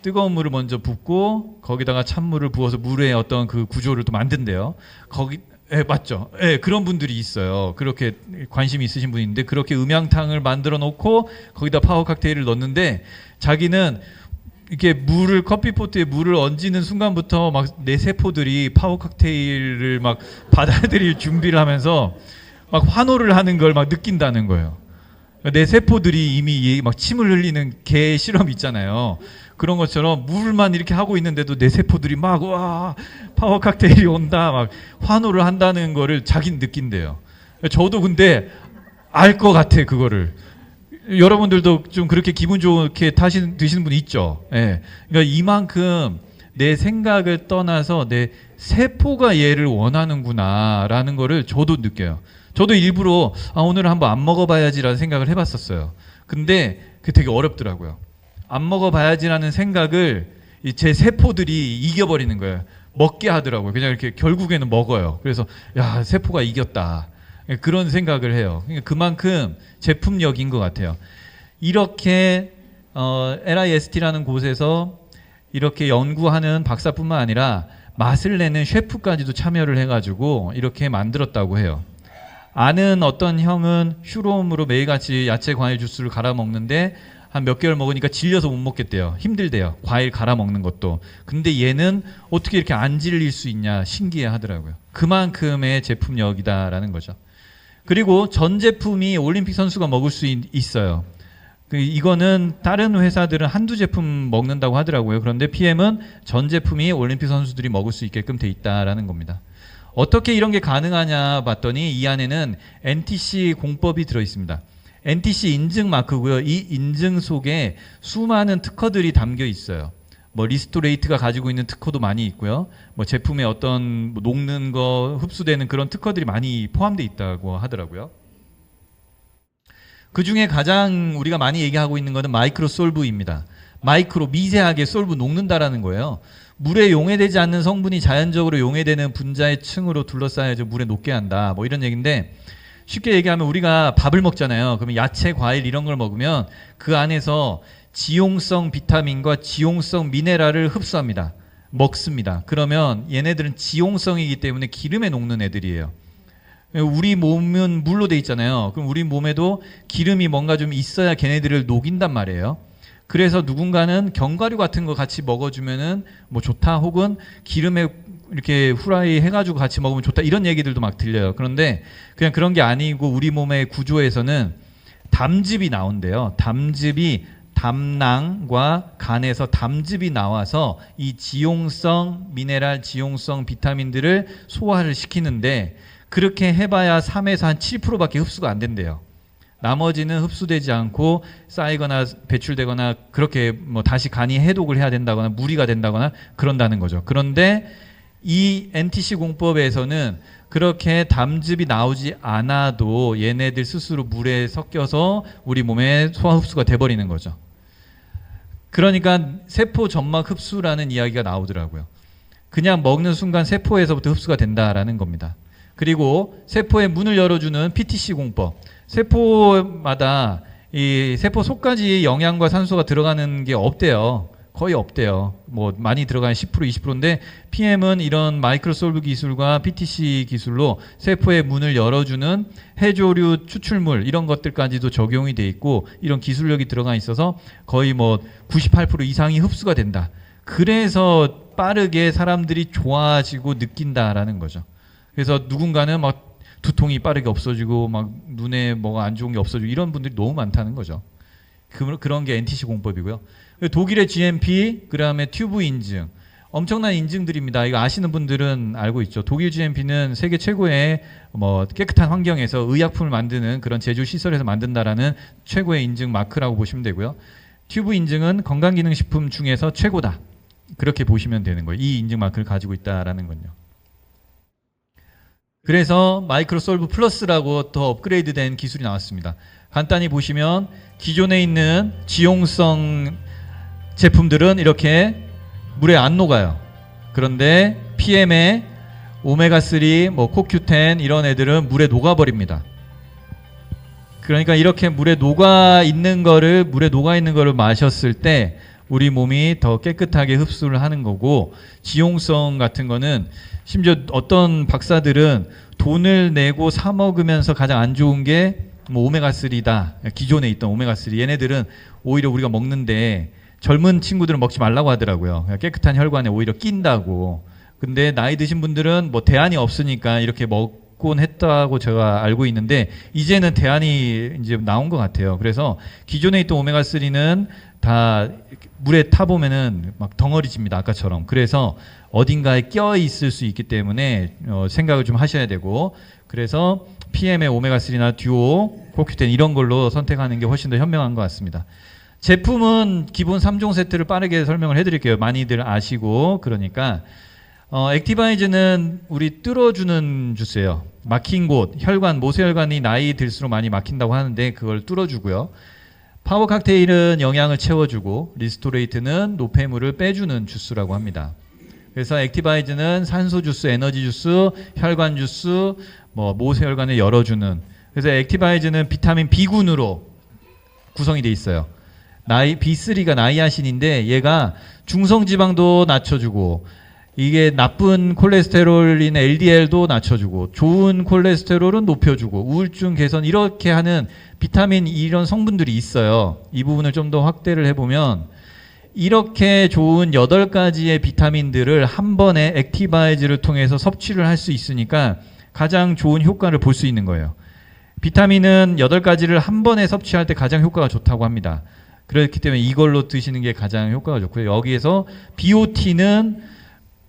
뜨거운 물을 먼저 붓고 거기다가 찬물을 부어서 물의 어떤 그 구조를 또 만든대요. 거기 맞죠. 그런 분들이 있어요. 그렇게 관심이 있으신 분이 있는데 그렇게 음양탕을 만들어 놓고 거기다 파워 칵테일을 넣는데 자기는 이렇게 물을 커피포트에 물을 얹는 순간부터 막 내 세포들이 파워 칵테일을 막 받아들일 준비를 하면서 막 환호를 하는 걸 막 느낀다는 거예요. 내 세포들이 이미 막 침을 흘리는 개 실험 있잖아요. 그런 것처럼 물만 이렇게 하고 있는데도 내 세포들이 막 와 파워 칵테일이 온다 막 환호를 한다는 거를 자기는 느낀대요. 저도 근데 알 것 같아 그거를. 여러분들도 좀 그렇게 기분 좋게 드시는 분 있죠. 예. 그러니까 이만큼 내 생각을 떠나서 내 세포가 얘를 원하는구나라는 거를 저도 느껴요. 저도 일부러 오늘 한번 안 먹어봐야지라는 생각을 해봤었어요. 근데 그게 되게 어렵더라고요. 안 먹어봐야지라는 생각을 제 세포들이 이겨버리는 거예요. 먹게 하더라고요. 그냥 이렇게 결국에는 먹어요. 그래서 야 세포가 이겼다. 그런 생각을 해요. 그러니까 그만큼 제품력인 것 같아요. 이렇게 LIST라는 곳에서 이렇게 연구하는 박사뿐만 아니라 맛을 내는 셰프까지도 참여를 해가지고 이렇게 만들었다고 해요. 아는 어떤 형은 슈롬으로 매일같이 야채 과일 주스를 갈아 먹는데 한 몇 개월 먹으니까 질려서 못 먹겠대요. 힘들대요. 과일 갈아 먹는 것도. 근데 얘는 어떻게 이렇게 안 질릴 수 있냐 신기해 하더라고요. 그만큼의 제품력이다라는 거죠. 그리고 전 제품이 올림픽 선수가 먹을 수 있어요. 이거는 다른 회사들은 한두 제품 먹는다고 하더라고요. 그런데 PM은 전 제품이 올림픽 선수들이 먹을 수 있게끔 돼 있다라는 겁니다. 어떻게 이런 게 가능하냐 봤더니 이 안에는 NTC 공법이 들어있습니다. NTC 인증 마크고요. 이 인증 속에 수많은 특허들이 담겨 있어요. 뭐 리스토레이트가 가지고 있는 특허도 많이 있고요. 뭐 제품에 어떤 뭐 녹는 거 흡수되는 그런 특허들이 많이 포함되어 있다고 하더라고요. 그 중에 가장 우리가 많이 얘기하고 있는 것은 마이크로 솔브입니다. 마이크로 미세하게 솔브 녹는다라는 거예요. 물에 용해되지 않는 성분이 자연적으로 용해되는 분자의 층으로 둘러싸여서 물에 녹게 한다. 뭐 이런 얘기인데 쉽게 얘기하면 우리가 밥을 먹잖아요. 그러면 야채, 과일 이런 걸 먹으면 그 안에서 지용성 비타민과 지용성 미네랄을 흡수합니다. 먹습니다. 그러면 얘네들은 지용성이기 때문에 기름에 녹는 애들이에요. 우리 몸은 물로 돼 있잖아요. 그럼 우리 몸에도 기름이 뭔가 좀 있어야 걔네들을 녹인단 말이에요. 그래서 누군가는 견과류 같은 거 같이 먹어주면은 뭐 좋다 혹은 기름에 이렇게 후라이 해가지고 같이 먹으면 좋다 이런 얘기들도 막 들려요. 그런데 그냥 그런 게 아니고 우리 몸의 구조에서는 담즙이 나온대요. 담즙이 담낭과 간에서 담즙이 나와서 이 지용성 미네랄, 지용성 비타민들을 소화를 시키는데 그렇게 해봐야 3에서 한 7%밖에 흡수가 안 된대요. 나머지는 흡수되지 않고 쌓이거나 배출되거나 그렇게 뭐 다시 간이 해독을 해야 된다거나 무리가 된다거나 그런다는 거죠. 그런데 이 NTC 공법에서는 그렇게 담즙이 나오지 않아도 얘네들 스스로 물에 섞여서 우리 몸에 소화 흡수가 돼버리는 거죠. 그러니까 세포 점막 흡수라는 이야기가 나오더라고요. 그냥 먹는 순간 세포에서부터 흡수가 된다라는 겁니다. 그리고 세포의 문을 열어주는 PTC 공법. 세포마다 이 세포 속까지 영양과 산소가 들어가는 게 없대요. 거의 없대요. 뭐 많이 들어가는 10% 20%인데 PM은 이런 마이크로솔브 기술과 PTC 기술로 세포의 문을 열어주는 해조류 추출물 이런 것들까지도 적용이 돼 있고 이런 기술력이 들어가 있어서 거의 뭐 98% 이상이 흡수가 된다. 그래서 빠르게 사람들이 좋아지고 느낀다라는 거죠. 그래서 누군가는 막 두통이 빠르게 없어지고 막 눈에 뭐가 안 좋은 게 없어지고 이런 분들이 너무 많다는 거죠. 그런 게 NTC 공법이고요. 독일의 GMP, 그다음에 튜브 인증. 엄청난 인증들입니다. 이거 아시는 분들은 알고 있죠. 독일 GMP는 세계 최고의 뭐 깨끗한 환경에서 의약품을 만드는 그런 제조 시설에서 만든다라는 최고의 인증 마크라고 보시면 되고요. 튜브 인증은 건강기능식품 중에서 최고다. 그렇게 보시면 되는 거예요. 이 인증 마크를 가지고 있다라는 건요. 그래서 마이크로솔브 플러스라고 더 업그레이드된 기술이 나왔습니다. 간단히 보시면 기존에 있는 지용성 제품들은 이렇게 물에 안 녹아요. 그런데 PM에 오메가3, 뭐 코큐10 이런 애들은 물에 녹아버립니다. 그러니까 이렇게 물에 녹아 있는 거를 마셨을 때 우리 몸이 더 깨끗하게 흡수를 하는 거고, 지용성 같은 거는 심지어 어떤 박사들은 돈을 내고 사 먹으면서 가장 안 좋은 게 뭐 오메가3다. 기존에 있던 오메가3. 얘네들은 오히려 우리가 먹는데 젊은 친구들은 먹지 말라고 하더라고요. 깨끗한 혈관에 오히려 낀다고. 근데 나이 드신 분들은 뭐 대안이 없으니까 이렇게 먹곤 했다고 제가 알고 있는데, 이제는 대안이 이제 나온 것 같아요. 그래서 기존에 있던 오메가3는 다 물에 타보면은 막 덩어리집니다. 아까처럼. 그래서 어딘가에 껴 있을 수 있기 때문에 생각을 좀 하셔야 되고, 그래서 PM의 오메가3나 듀오, 코큐10 이런 걸로 선택하는 게 훨씬 더 현명한 것 같습니다. 제품은 기본 3종 세트를 빠르게 설명을 해드릴게요. 많이들 아시고. 그러니까 액티바이즈는 우리 뚫어주는 주스예요. 막힌 곳, 혈관, 모세혈관이 나이 들수록 많이 막힌다고 하는데 그걸 뚫어주고요. 파워 칵테일은 영양을 채워주고, 리스토레이트는 노폐물을 빼주는 주스라고 합니다. 그래서 액티바이즈는 산소 주스, 에너지 주스, 혈관 주스, 뭐 모세혈관을 열어주는. 그래서 액티바이즈는 비타민 B군으로 구성이 돼 있어요. B3가 나이아신인데 얘가 중성지방도 낮춰주고, 이게 나쁜 콜레스테롤인 LDL도 낮춰주고, 좋은 콜레스테롤은 높여주고, 우울증 개선 이렇게 하는 비타민 이런 성분들이 있어요. 이 부분을 좀 더 확대를 해보면 이렇게 좋은 8가지의 비타민들을 한 번에 액티바이즈를 통해서 섭취를 할 수 있으니까 가장 좋은 효과를 볼 수 있는 거예요. 비타민은 8가지를 한 번에 섭취할 때 가장 효과가 좋다고 합니다. 그렇기 때문에 이걸로 드시는 게 가장 효과가 좋고요. 여기에서 BOT는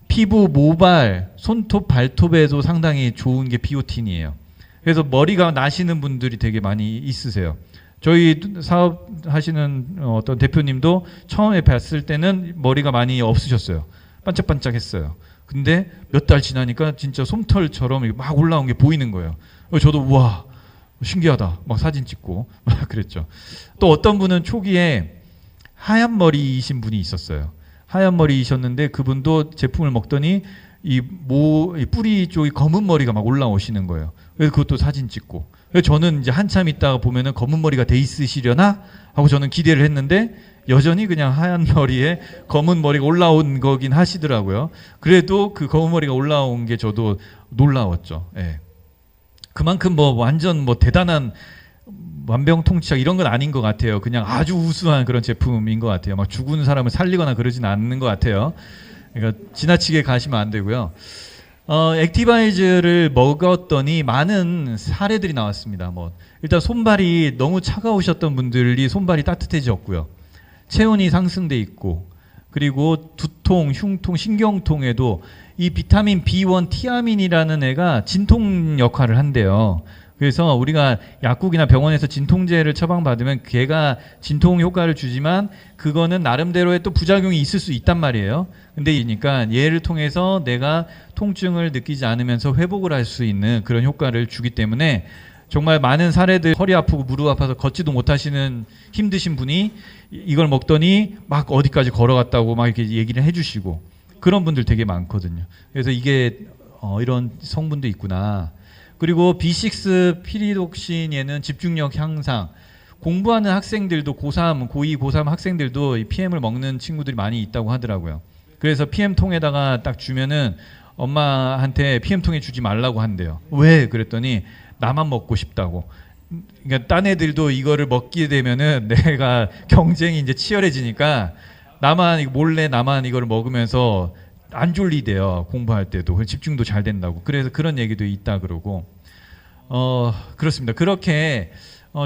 피부, 모발, 손톱, 발톱에도 상당히 좋은 게 비오틴이에요. 그래서 머리가 나시는 분들이 되게 많이 있으세요. 저희 사업하시는 어떤 대표님도 처음에 뵀을 때는 머리가 많이 없으셨어요. 반짝반짝했어요. 근데 몇 달 지나니까 진짜 솜털처럼 막 올라온 게 보이는 거예요. 저도 우와 신기하다 막 사진 찍고 막 그랬죠. 또 어떤 분은 초기에 하얀 머리이신 분이 있었어요. 하얀 머리이셨는데 그분도 제품을 먹더니 이 뿌리 쪽이 검은 머리가 막 올라오시는 거예요. 그래서 그것도 사진 찍고. 그래서 저는 이제 한참 있다가 보면은 검은 머리가 돼 있으시려나 하고 저는 기대를 했는데 여전히 그냥 하얀 머리에 검은 머리가 올라온 거긴 하시더라고요. 그래도 그 검은 머리가 올라온 게 저도 놀라웠죠. 예. 그만큼 뭐 완전 뭐 대단한 만병통치약 이런 건 아닌 것 같아요. 그냥 아주 우수한 그런 제품인 것 같아요. 막 죽은 사람을 살리거나 그러진 않는 것 같아요. 그러니까 지나치게 가시면 안 되고요. 액티바이즈를 먹었더니 많은 사례들이 나왔습니다. 뭐 일단 손발이 너무 차가우셨던 분들이 손발이 따뜻해졌고요. 체온이 상승돼 있고, 그리고 두통, 흉통, 신경통에도 이 비타민 B1 티아민이라는 애가 진통 역할을 한대요. 그래서 우리가 약국이나 병원에서 진통제를 처방받으면 걔가 진통 효과를 주지만 그거는 나름대로의 또 부작용이 있을 수 있단 말이에요. 근데 그러니까 얘를 통해서 내가 통증을 느끼지 않으면서 회복을 할 수 있는 그런 효과를 주기 때문에 정말 많은 사례들, 허리 아프고 무릎 아파서 걷지도 못하시는 힘드신 분이 이걸 먹더니 막 어디까지 걸어갔다고 막 이렇게 얘기를 해주시고, 그런 분들 되게 많거든요. 그래서 이게 이런 성분도 있구나. 그리고 B6 피리독신 얘는 집중력 향상. 공부하는 학생들도 고3, 고2, 고3 학생들도 이 PM을 먹는 친구들이 많이 있다고 하더라고요. 그래서 PM통에다가 딱 주면은 엄마한테 PM통에 주지 말라고 한대요. 왜? 그랬더니 나만 먹고 싶다고. 그러니까 딴 애들도 이거를 먹게 되면은 내가 경쟁이 이제 치열해지니까 몰래 나만 이거를 먹으면서 안 졸리대요. 공부할 때도 집중도 잘 된다고. 그래서 그런 얘기도 있다 그러고 그렇습니다. 그렇게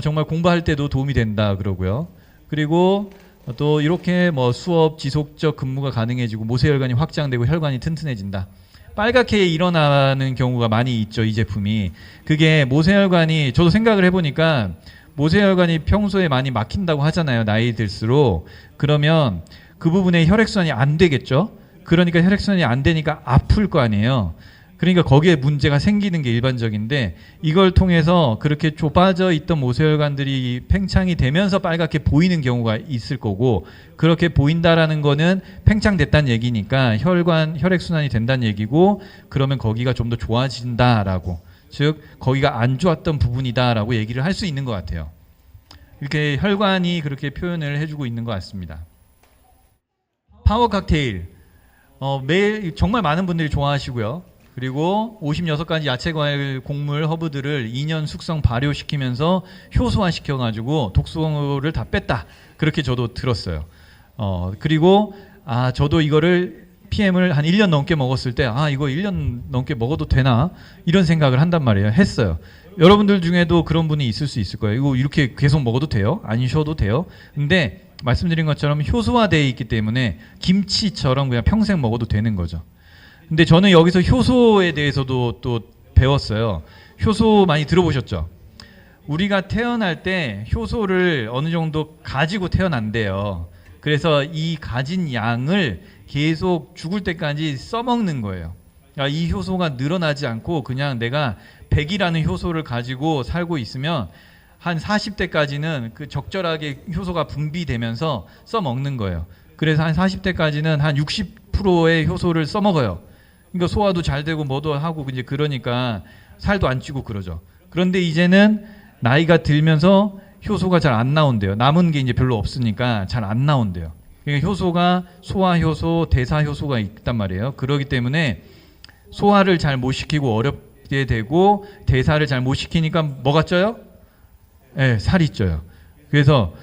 정말 공부할 때도 도움이 된다 그러고요. 그리고 또 이렇게 뭐 수업 지속적 근무가 가능해지고 모세혈관이 확장되고 혈관이 튼튼해진다. 빨갛게 일어나는 경우가 많이 있죠. 이 제품이. 그게 모세혈관이 저도 생각을 해보니까 모세혈관이 평소에 많이 막힌다고 하잖아요. 나이 들수록. 그러면 그 부분에 혈액순환이 안 되겠죠. 그러니까 혈액순환이 안 되니까 아플 거 아니에요. 그러니까 거기에 문제가 생기는 게 일반적인데 이걸 통해서 그렇게 좁아져 있던 모세혈관들이 팽창이 되면서 빨갛게 보이는 경우가 있을 거고 그렇게 보인다라는 거는 팽창됐다는 얘기니까 혈액순환이 된다는 얘기고 그러면 거기가 좀 더 좋아진다라고 즉 거기가 안 좋았던 부분이다라고 얘기를 할 수 있는 것 같아요. 이렇게 혈관이 그렇게 표현을 해주고 있는 것 같습니다. 파워 칵테일 매일 정말 많은 분들이 좋아하시고요. 그리고 56가지 야채, 과일, 곡물, 허브들을 2년 숙성 발효시키면서 효소화시켜가지고 독소를 다 뺐다. 그렇게 저도 들었어요. 그리고 저도 이거를 PM을 한 1년 넘게 먹었을 때 이거 1년 넘게 먹어도 되나? 이런 생각을 한단 말이에요. 했어요. 여러분들 중에도 그런 분이 있을 수 있을 거예요. 이거 이렇게 계속 먹어도 돼요? 안 쉬어도 돼요? 근데 말씀드린 것처럼 효소화되어 있기 때문에 김치처럼 그냥 평생 먹어도 되는 거죠. 근데 저는 여기서 효소에 대해서도 또 배웠어요. 효소 많이 들어보셨죠? 우리가 태어날 때 효소를 어느 정도 가지고 태어난대요. 그래서 이 가진 양을 계속 죽을 때까지 써먹는 거예요. 그러니까 이 효소가 늘어나지 않고 그냥 내가 100이라는 효소를 가지고 살고 있으면 한 40대까지는 그 적절하게 효소가 분비되면서 써먹는 거예요. 그래서 한 40대까지는 한 60%의 효소를 써먹어요. 그러니까 소화도 잘 되고 뭐도 하고 이제 그러니까 살도 안 찌고 그러죠. 그런데 이제는 나이가 들면서 효소가 잘 안 나온대요. 남은 게 이제 별로 없으니까 잘 안 나온대요. 그러니까 효소가 소화 효소, 대사 효소가 있단 말이에요. 그렇기 때문에 소화를 잘 못 시키고 어렵게 되고 대사를 잘 못 시키니까 뭐가 쪄요? 네, 살이 쪄요. 그래서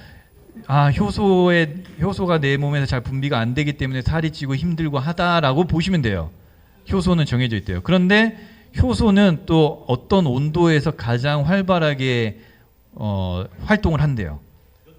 효소가 내 몸에서 잘 분비가 안 되기 때문에 살이 찌고 힘들고 하다라고 보시면 돼요. 효소는 정해져 있대요. 그런데 효소는 또 어떤 온도에서 가장 활발하게 활동을 한대요.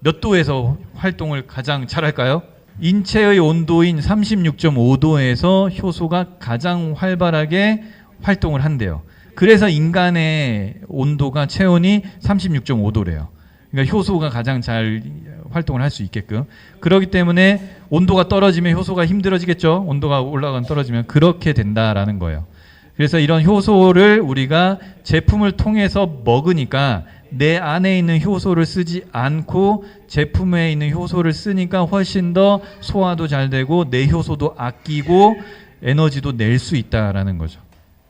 몇 도에서 활동을 가장 잘할까요? 인체의 온도인 36.5도에서 효소가 가장 활발하게 활동을 한대요. 그래서 인간의 온도가 체온이 36.5도래요. 그러니까 효소가 가장 잘 활동을 할 수 있게끔. 그렇기 때문에 온도가 떨어지면 효소가 힘들어지겠죠. 온도가 올라가면 떨어지면 그렇게 된다라는 거예요. 그래서 이런 효소를 우리가 제품을 통해서 먹으니까 내 안에 있는 효소를 쓰지 않고 제품에 있는 효소를 쓰니까 훨씬 더 소화도 잘 되고 내 효소도 아끼고 에너지도 낼 수 있다라는 거죠.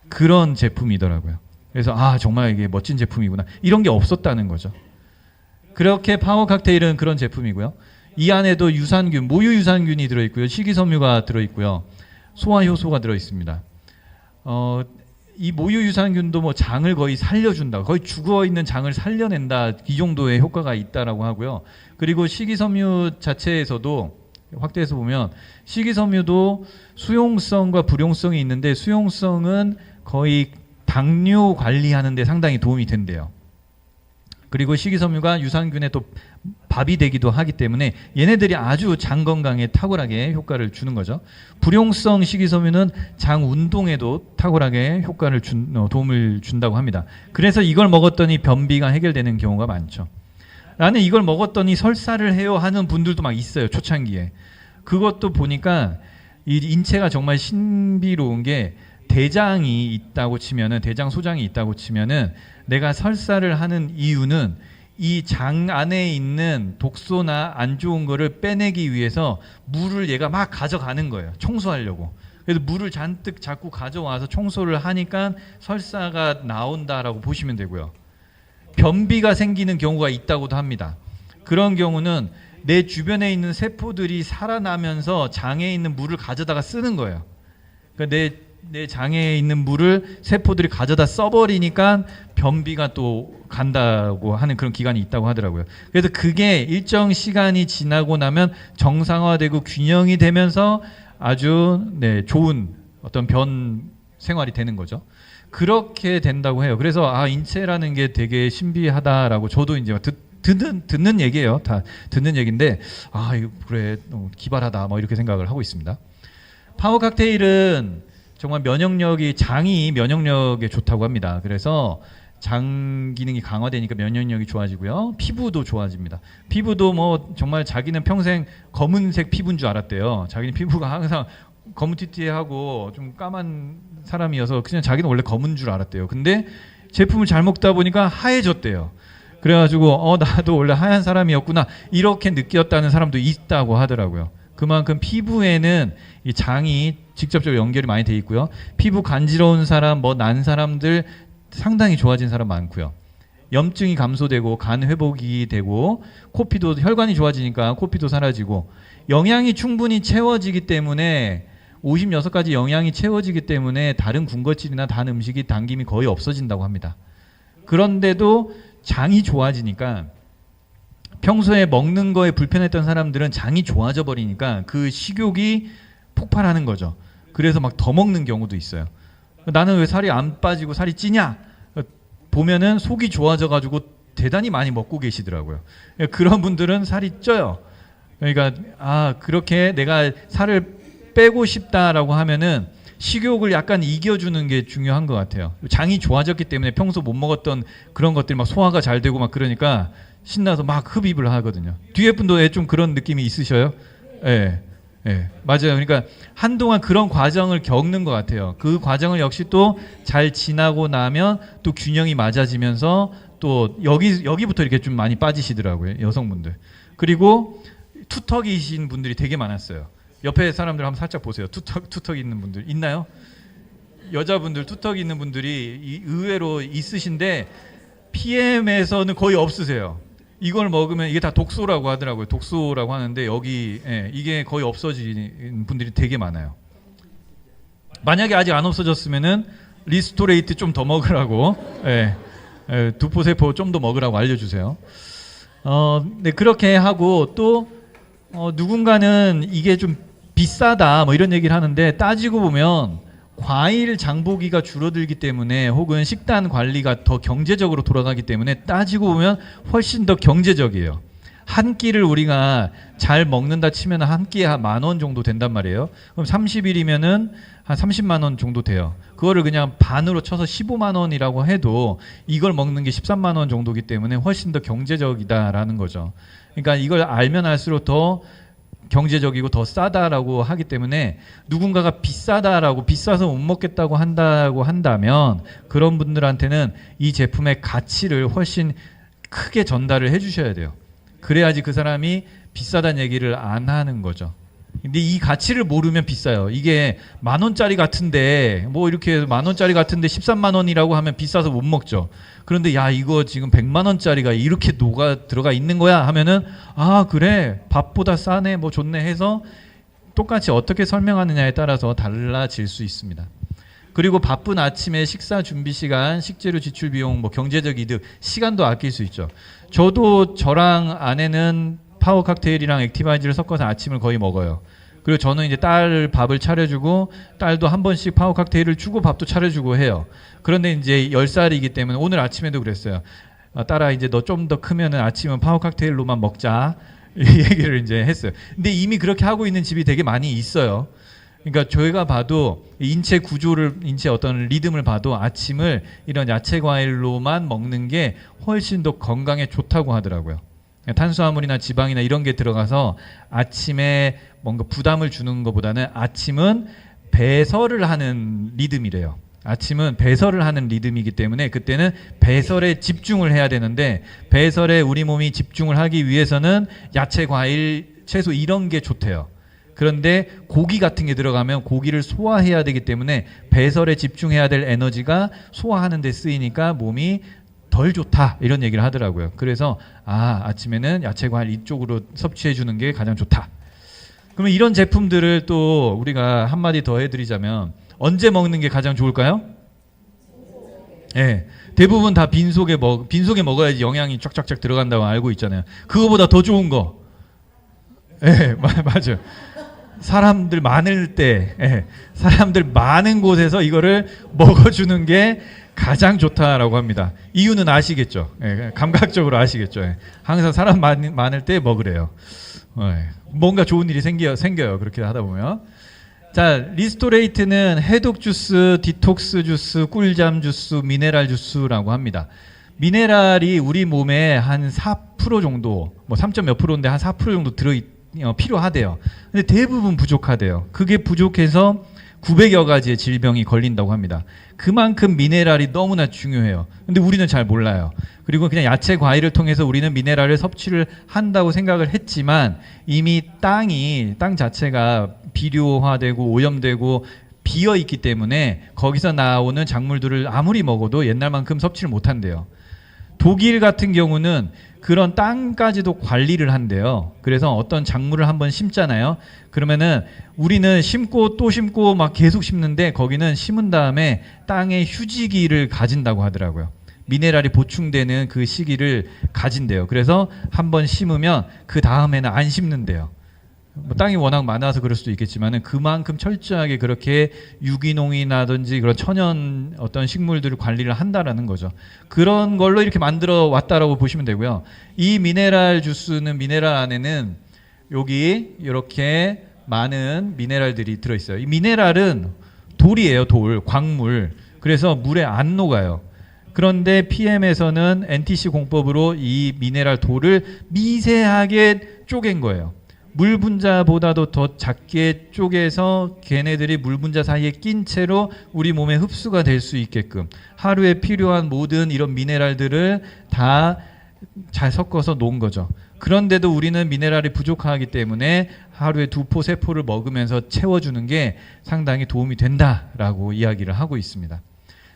그런 제품이더라고요. 그래서 정말 이게 멋진 제품이구나. 이런 게 없었다는 거죠. 그렇게 파워 칵테일은 그런 제품이고요. 이 안에도 유산균, 모유 유산균이 들어있고요. 식이섬유가 들어있고요. 소화 효소가 들어있습니다. 이 모유 유산균도 뭐 장을 거의 살려준다. 거의 죽어있는 장을 살려낸다. 이 정도의 효과가 있다라고 하고요. 그리고 식이섬유 자체에서도 확대해서 보면 식이섬유도 수용성과 불용성이 있는데 수용성은 거의 당뇨 관리하는 데 상당히 도움이 된대요. 그리고 식이섬유가 유산균에 또 밥이 되기도 하기 때문에 얘네들이 아주 장 건강에 탁월하게 효과를 주는 거죠. 불용성 식이섬유는 장 운동에도 탁월하게 도움을 준다고 합니다. 그래서 이걸 먹었더니 변비가 해결되는 경우가 많죠. 나는 이걸 먹었더니 설사를 해요 하는 분들도 막 있어요. 초창기에. 그것도 보니까 이 인체가 정말 신비로운 게 대장이 있다고 치면은 대장 소장이 있다고 치면은 내가 설사를 하는 이유는 이 장 안에 있는 독소나 안 좋은 거를 빼내기 위해서 물을 얘가 막 가져가는 거예요. 청소하려고. 그래서 물을 잔뜩 자꾸 가져와서 청소를 하니까 설사가 나온다라고 보시면 되고요. 변비가 생기는 경우가 있다고도 합니다. 그런 경우는 내 주변에 있는 세포들이 살아나면서 장에 있는 물을 가져다가 쓰는 거예요. 그러니까 내 장에 있는 물을 세포들이 가져다 써버리니까 변비가 또 간다고 하는 그런 기간이 있다고 하더라고요. 그래서 그게 일정 시간이 지나고 나면 정상화되고 균형이 되면서 아주 좋은 어떤 변 생활이 되는 거죠. 그렇게 된다고 해요. 그래서 인체라는 게 되게 신비하다라고 저도 이제 듣는 얘기예요. 다 듣는 얘기인데 이거 그래 기발하다 뭐 이렇게 생각을 하고 있습니다. 파워 칵테일은 정말 장이 면역력에 좋다고 합니다. 그래서 장 기능이 강화되니까 면역력이 좋아지고요. 피부도 좋아집니다. 피부도 뭐 정말 자기는 평생 검은색 피부인 줄 알았대요. 자기는 피부가 항상 검은티티하고 좀 까만 사람이어서 그냥 자기는 원래 검은 줄 알았대요. 근데 제품을 잘 먹다 보니까 하얘졌대요. 그래가지고 나도 원래 하얀 사람이었구나 이렇게 느꼈다는 사람도 있다고 하더라고요. 그만큼 피부에는 이 장이 직접적으로 연결이 많이 돼 있고요. 피부 간지러운 사람, 난 사람들 상당히 좋아진 사람 많고요. 염증이 감소되고 간 회복이 되고 코피도 혈관이 좋아지니까 코피도 사라지고 영양이 충분히 채워지기 때문에 56가지 영양이 채워지기 때문에 다른 군것질이나 단 음식이 당김이 거의 없어진다고 합니다. 그런데도 장이 좋아지니까 평소에 먹는 거에 불편했던 사람들은 장이 좋아져 버리니까 그 식욕이 폭발하는 거죠. 그래서 막 더 먹는 경우도 있어요. 나는 왜 살이 안 빠지고 살이 찌냐? 보면은 속이 좋아져가지고 대단히 많이 먹고 계시더라고요. 그런 분들은 살이 쪄요. 그러니까 그렇게 내가 살을 빼고 싶다라고 하면은 식욕을 약간 이겨주는 게 중요한 것 같아요. 장이 좋아졌기 때문에 평소 못 먹었던 그런 것들이 막 소화가 잘 되고 막 그러니까 신나서 막 흡입을 하거든요. 뒤에 분도 좀 그런 느낌이 있으셔요? 예. 예, 맞아요. 그러니까 한동안 그런 과정을 겪는 것 같아요. 그 과정을 역시 또 잘 지나고 나면 또 균형이 맞아지면서 또 여기부터 이렇게 좀 많이 빠지시더라고요. 여성분들. 그리고 투턱이신 분들이 되게 많았어요. 옆에 사람들 한번 살짝 보세요. 투턱 있는 분들 있나요? 여자분들 투턱 있는 분들이 의외로 있으신데 PM에서는 거의 없으세요. 이걸 먹으면 이게 다 독소라고 하더라고요. 독소라고 하는데 이게 거의 없어지는 분들이 되게 많아요. 만약에 아직 안 없어졌으면은 리스토레이트 좀 더 먹으라고 두포세포 좀 더 먹으라고 알려주세요. 그렇게 하고 또 누군가는 이게 좀 비싸다 뭐 이런 얘기를 하는데 따지고 보면 과일 장보기가 줄어들기 때문에 혹은 식단 관리가 더 경제적으로 돌아가기 때문에 따지고 보면 훨씬 더 경제적이에요. 한 끼를 우리가 잘 먹는다 치면 한 끼에 한 10,000원 정도 된단 말이에요. 그럼 30일이면은 한 30만 원 정도 돼요. 그거를 그냥 반으로 쳐서 15만 원이라고 해도 이걸 먹는 게 13만 원 정도이기 때문에 훨씬 더 경제적이다라는 거죠. 그러니까 이걸 알면 알수록 더 경제적이고 더 싸다라고 하기 때문에 누군가가 비싸다라고 비싸서 못 먹겠다고 한다면 그런 분들한테는 이 제품의 가치를 훨씬 크게 전달을 해주셔야 돼요. 그래야지 그 사람이 비싸다는 얘기를 안 하는 거죠. 근데 이 가치를 모르면 비싸요. 이게 10,000원짜리 같은데 뭐 이렇게 10,000원짜리 같은데 13만 원이라고 하면 비싸서 못 먹죠. 그런데 야 이거 지금 100만 원짜리가 이렇게 들어가 있는 거야 하면은 그래 밥보다 싸네 뭐 좋네 해서 똑같이 어떻게 설명하느냐에 따라서 달라질 수 있습니다. 그리고 바쁜 아침에 식사 준비 시간, 식재료 지출 비용, 뭐 경제적 이득, 시간도 아낄 수 있죠. 저도 저랑 아내는 파워 칵테일이랑 액티바이즈를 섞어서 아침을 거의 먹어요. 그리고 저는 이제 딸 밥을 차려주고 딸도 한 번씩 파워 칵테일을 주고 밥도 차려주고 해요. 그런데 이제 10살이기 때문에 오늘 아침에도 그랬어요. 딸아 이제 너 좀 더 크면은 아침은 파워 칵테일로만 먹자 이 얘기를 이제 했어요. 근데 이미 그렇게 하고 있는 집이 되게 많이 있어요. 그러니까 저희가 봐도 인체 어떤 리듬을 봐도 아침을 이런 야채 과일로만 먹는 게 훨씬 더 건강에 좋다고 하더라고요. 탄수화물이나 지방이나 이런 게 들어가서 아침에 뭔가 부담을 주는 것보다는 아침은 배설을 하는 리듬이래요. 아침은 배설을 하는 리듬이기 때문에 그때는 배설에 집중을 해야 되는데 배설에 우리 몸이 집중을 하기 위해서는 야채, 과일, 채소 이런 게 좋대요. 그런데 고기 같은 게 들어가면 고기를 소화해야 되기 때문에 배설에 집중해야 될 에너지가 소화하는 데 쓰이니까 몸이 덜 좋다 이런 얘기를 하더라고요. 그래서 아침에는 야채 과일 이쪽으로 섭취해 주는 게 가장 좋다. 그러면 이런 제품들을 또 우리가 한마디 더 해드리자면 언제 먹는 게 가장 좋을까요? 네, 대부분 다 빈속에 먹어야지 영양이 쫙쫙쫙 들어간다고 알고 있잖아요. 그거보다 더 좋은 거. 네, 맞아요. 사람들 많을 때, 사람들 많은 곳에서 이거를 먹어주는 게 가장 좋다라고 합니다. 이유는 아시겠죠? 감각적으로 아시겠죠? 항상 사람 많을 때 먹으래요. 뭔가 좋은 일이 생겨요. 그렇게 하다 보면. 자, 리스토레이트는 해독 주스, 디톡스 주스, 꿀잠 주스, 미네랄 주스라고 합니다. 미네랄이 우리 몸에 한 4% 정도, 뭐 3점 몇 프로인데 한 4% 정도 필요하대요. 근데 대부분 부족하대요. 그게 부족해서 900여 가지의 질병이 걸린다고 합니다. 그만큼 미네랄이 너무나 중요해요. 근데 우리는 잘 몰라요. 그리고 그냥 야채, 과일을 통해서 우리는 미네랄을 섭취를 한다고 생각을 했지만 이미 땅 자체가 비료화되고 오염되고 비어 있기 때문에 거기서 나오는 작물들을 아무리 먹어도 옛날만큼 섭취를 못한대요. 독일 같은 경우는 그런 땅까지도 관리를 한대요. 그래서 어떤 작물을 한번 심잖아요. 그러면은 우리는 심고 또 심고 막 계속 심는데 거기는 심은 다음에 땅에 휴지기를 가진다고 하더라고요. 미네랄이 보충되는 그 시기를 가진대요. 그래서 한번 심으면 그 다음에는 안 심는데요. 뭐 땅이 워낙 많아서 그럴 수도 있겠지만은 그만큼 철저하게 그렇게 유기농이라든지 그런 천연 어떤 식물들을 관리를 한다라는 거죠. 그런 걸로 이렇게 만들어 왔다라고 보시면 되고요. 이 미네랄 주스는 미네랄 안에는 여기 이렇게 많은 미네랄들이 들어있어요. 이 미네랄은 돌이에요. 돌, 광물. 그래서 물에 안 녹아요. 그런데 PM에서는 NTC 공법으로 이 미네랄 돌을 미세하게 쪼갠 거예요. 물 분자보다도 더 작게 쪼개서 걔네들이 물 분자 사이에 낀 채로 우리 몸에 흡수가 될 수 있게끔 하루에 필요한 모든 이런 미네랄들을 다 잘 섞어서 놓은 거죠. 그런데도 우리는 미네랄이 부족하기 때문에 하루에 2포, 3포를 먹으면서 채워주는 게 상당히 도움이 된다라고 이야기를 하고 있습니다.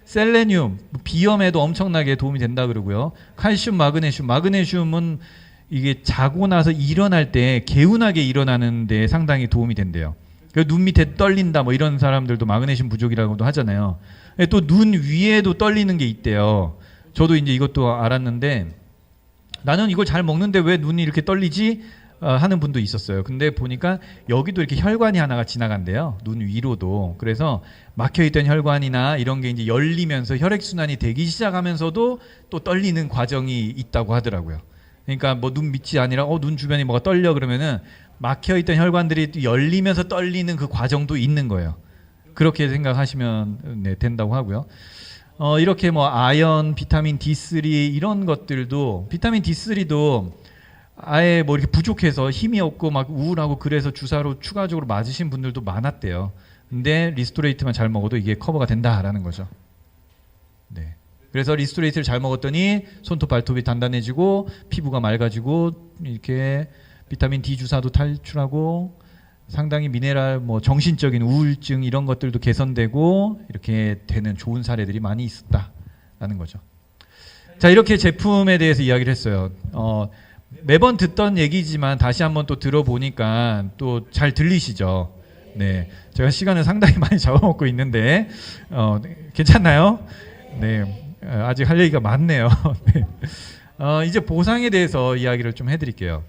셀레늄, 비염에도 엄청나게 도움이 된다 그러고요. 칼슘, 마그네슘은 이게 자고 나서 일어날 때 개운하게 일어나는 데 상당히 도움이 된대요. 눈 밑에 떨린다 뭐 이런 사람들도 마그네슘 부족이라고도 하잖아요. 또 눈 위에도 떨리는 게 있대요. 저도 이제 이것도 알았는데 나는 이걸 잘 먹는데 왜 눈이 이렇게 떨리지? 하는 분도 있었어요. 근데 보니까 여기도 이렇게 혈관이 하나가 지나간대요. 눈 위로도. 그래서 막혀있던 혈관이나 이런 게 이제 열리면서 혈액순환이 되기 시작하면서도 또 떨리는 과정이 있다고 하더라고요. 그러니까 뭐 눈 밑이 아니라 눈 주변이 뭐가 떨려 그러면은 막혀있던 혈관들이 열리면서 떨리는 그 과정도 있는 거예요. 그렇게 생각하시면 된다고 하고요. 이렇게 뭐 아연, 비타민 D3 이런 것들도 비타민 D3도 아예 뭐 이렇게 부족해서 힘이 없고 막 우울하고 그래서 주사로 추가적으로 맞으신 분들도 많았대요. 근데 리스토레이트만 잘 먹어도 이게 커버가 된다라는 거죠. 네. 그래서 리스토레이트를 잘 먹었더니 손톱 발톱이 단단해지고 피부가 맑아지고 이렇게 비타민 D 주사도 탈출하고 상당히 미네랄 뭐 정신적인 우울증 이런 것들도 개선되고 이렇게 되는 좋은 사례들이 많이 있었다라는 거죠. 자, 이렇게 제품에 대해서 이야기를 했어요. 매번 듣던 얘기지만 다시 한번 또 들어보니까 또 잘 들리시죠? 네, 제가 시간을 상당히 많이 잡아먹고 있는데 괜찮나요? 네, 아직 할 얘기가 많네요. 네. 이제 보상에 대해서 이야기를 좀 해드릴게요.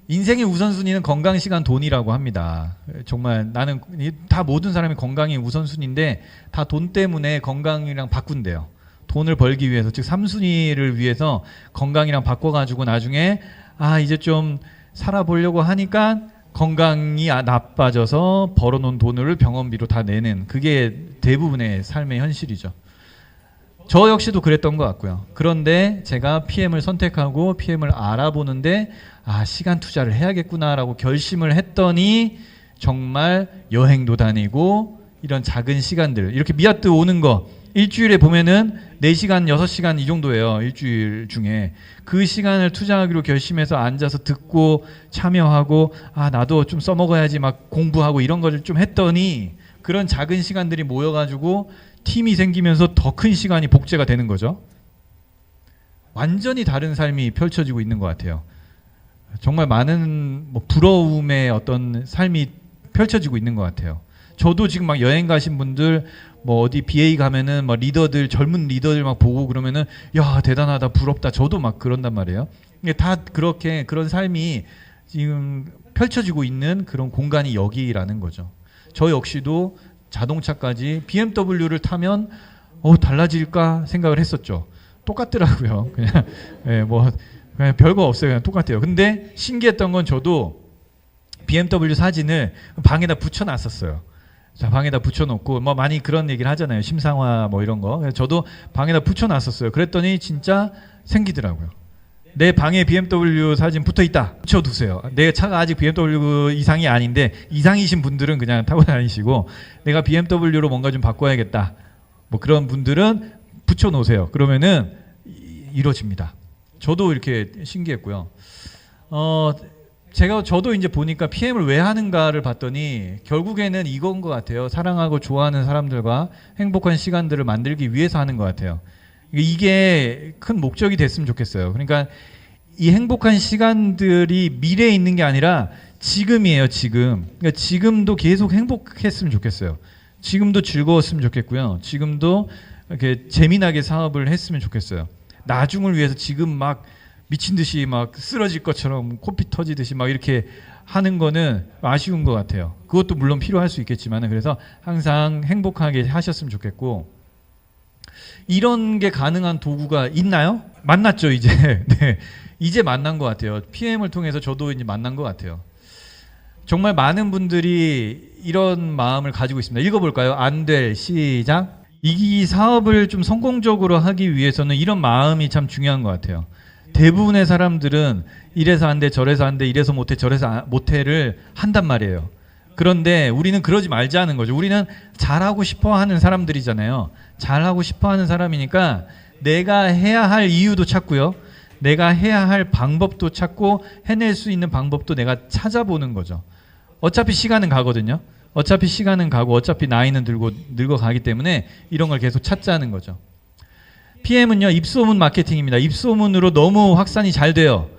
인생의 우선순위는 건강, 시간, 돈이라고 합니다. 정말 나는 다 모든 사람이 건강이 우선순위인데 다 돈 때문에 건강이랑 바꾼대요. 돈을 벌기 위해서, 즉 3순위를 위해서 건강이랑 바꿔가지고 나중에 이제 좀 살아보려고 하니까 건강이 나빠져서 벌어놓은 돈을 병원비로 다 내는 그게 대부분의 삶의 현실이죠. 저 역시도 그랬던 것 같고요. 그런데 제가 PM을 선택하고 PM을 알아보는데 시간 투자를 해야겠구나라고 결심을 했더니 정말 여행도 다니고 이런 작은 시간들 이렇게 미아트 오는 거 일주일에 보면은 4시간, 6시간 이 정도예요. 일주일 중에. 그 시간을 투자하기로 결심해서 앉아서 듣고 참여하고 나도 좀 써먹어야지 막 공부하고 이런 거를 좀 했더니 그런 작은 시간들이 모여가지고 팀이 생기면서 더 큰 시간이 복제가 되는 거죠. 완전히 다른 삶이 펼쳐지고 있는 것 같아요. 정말 많은 부러움의 어떤 삶이 펼쳐지고 있는 것 같아요. 저도 지금 막 여행 가신 분들 어디 BA 가면은 막 리더들 젊은 리더들 막 보고 그러면은 야 대단하다 부럽다 저도 막 그런단 말이에요. 이게 다 그렇게 그런 삶이 지금 펼쳐지고 있는 그런 공간이 여기라는 거죠. 저 역시도 자동차까지 BMW를 타면 달라질까 생각을 했었죠. 똑같더라고요. 그냥 그냥 별거 없어요. 그냥 똑같아요. 근데 신기했던 건 저도 BMW 사진을 방에다 붙여놨었어요. 자, 방에다 붙여놓고 많이 그런 얘기를 하잖아요. 심상화 이런 거. 그래서 저도 방에다 붙여놨었어요. 그랬더니 진짜 생기더라고요. 내 방에 BMW 사진 붙어있다. 붙여두세요. 내 차가 아직 BMW 이상이 아닌데 이상이신 분들은 그냥 타고 다니시고 내가 BMW로 뭔가 좀 바꿔야겠다. 그런 분들은 붙여놓으세요. 그러면은 이루어집니다. 저도 이렇게 신기했고요. 저도 이제 보니까 PM을 왜 하는가를 봤더니 결국에는 이건 것 같아요. 사랑하고 좋아하는 사람들과 행복한 시간들을 만들기 위해서 하는 것 같아요. 이게 큰 목적이 됐으면 좋겠어요. 그러니까 이 행복한 시간들이 미래에 있는 게 아니라 지금이에요. 지금. 그러니까 지금도 계속 행복했으면 좋겠어요. 지금도 즐거웠으면 좋겠고요. 지금도 이렇게 재미나게 사업을 했으면 좋겠어요. 나중을 위해서 지금 막 미친 듯이 막 쓰러질 것처럼 코피 터지듯이 막 이렇게 하는 거는 아쉬운 것 같아요. 그것도 물론 필요할 수 있겠지만 그래서 항상 행복하게 하셨으면 좋겠고 이런 게 가능한 도구가 있나요? 만났죠 이제. 네, 이제 만난 것 같아요. PM을 통해서 저도 이제 만난 것 같아요. 정말 많은 분들이 이런 마음을 가지고 있습니다. 읽어볼까요? 안 될 시작. 이 사업을 좀 성공적으로 하기 위해서는 이런 마음이 참 중요한 것 같아요. 대부분의 사람들은 이래서 안 돼, 저래서 안 돼, 이래서 못해, 저래서 못해를 한단 말이에요. 그런데 우리는 그러지 말자는 거죠. 우리는 잘하고 싶어 하는 사람들이잖아요. 잘하고 싶어 하는 사람이니까 내가 해야 할 이유도 찾고요. 내가 해야 할 방법도 찾고 해낼 수 있는 방법도 내가 찾아보는 거죠. 어차피 시간은 가거든요. 어차피 시간은 가고 어차피 나이는 늙어가기 때문에 이런 걸 계속 찾자는 거죠. PM은요, 입소문 마케팅입니다. 입소문으로 너무 확산이 잘 돼요.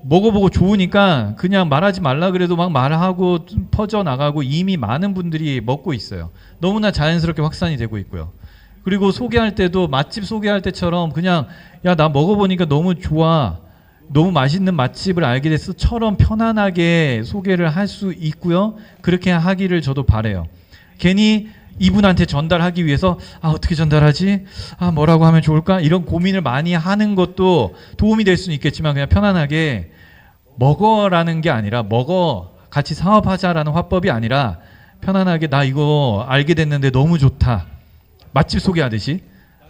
먹어보고 좋으니까 그냥 말하지 말라 그래도 막 말하고 퍼져나가고 이미 많은 분들이 먹고 있어요. 너무나 자연스럽게 확산이 되고 있고요. 그리고 소개할 때도 맛집 소개할 때처럼 그냥 야, 나 먹어보니까 너무 좋아. 너무 맛있는 맛집을 알게 됐어처럼 편안하게 소개를 할 수 있고요. 그렇게 하기를 저도 바라요. 괜히 이분한테 전달하기 위해서 어떻게 전달하지? 뭐라고 하면 좋을까? 이런 고민을 많이 하는 것도 도움이 될 수는 있겠지만 그냥 편안하게 먹어라는 게 아니라 같이 사업하자라는 화법이 아니라 편안하게 나 이거 알게 됐는데 너무 좋다. 맛집 소개하듯이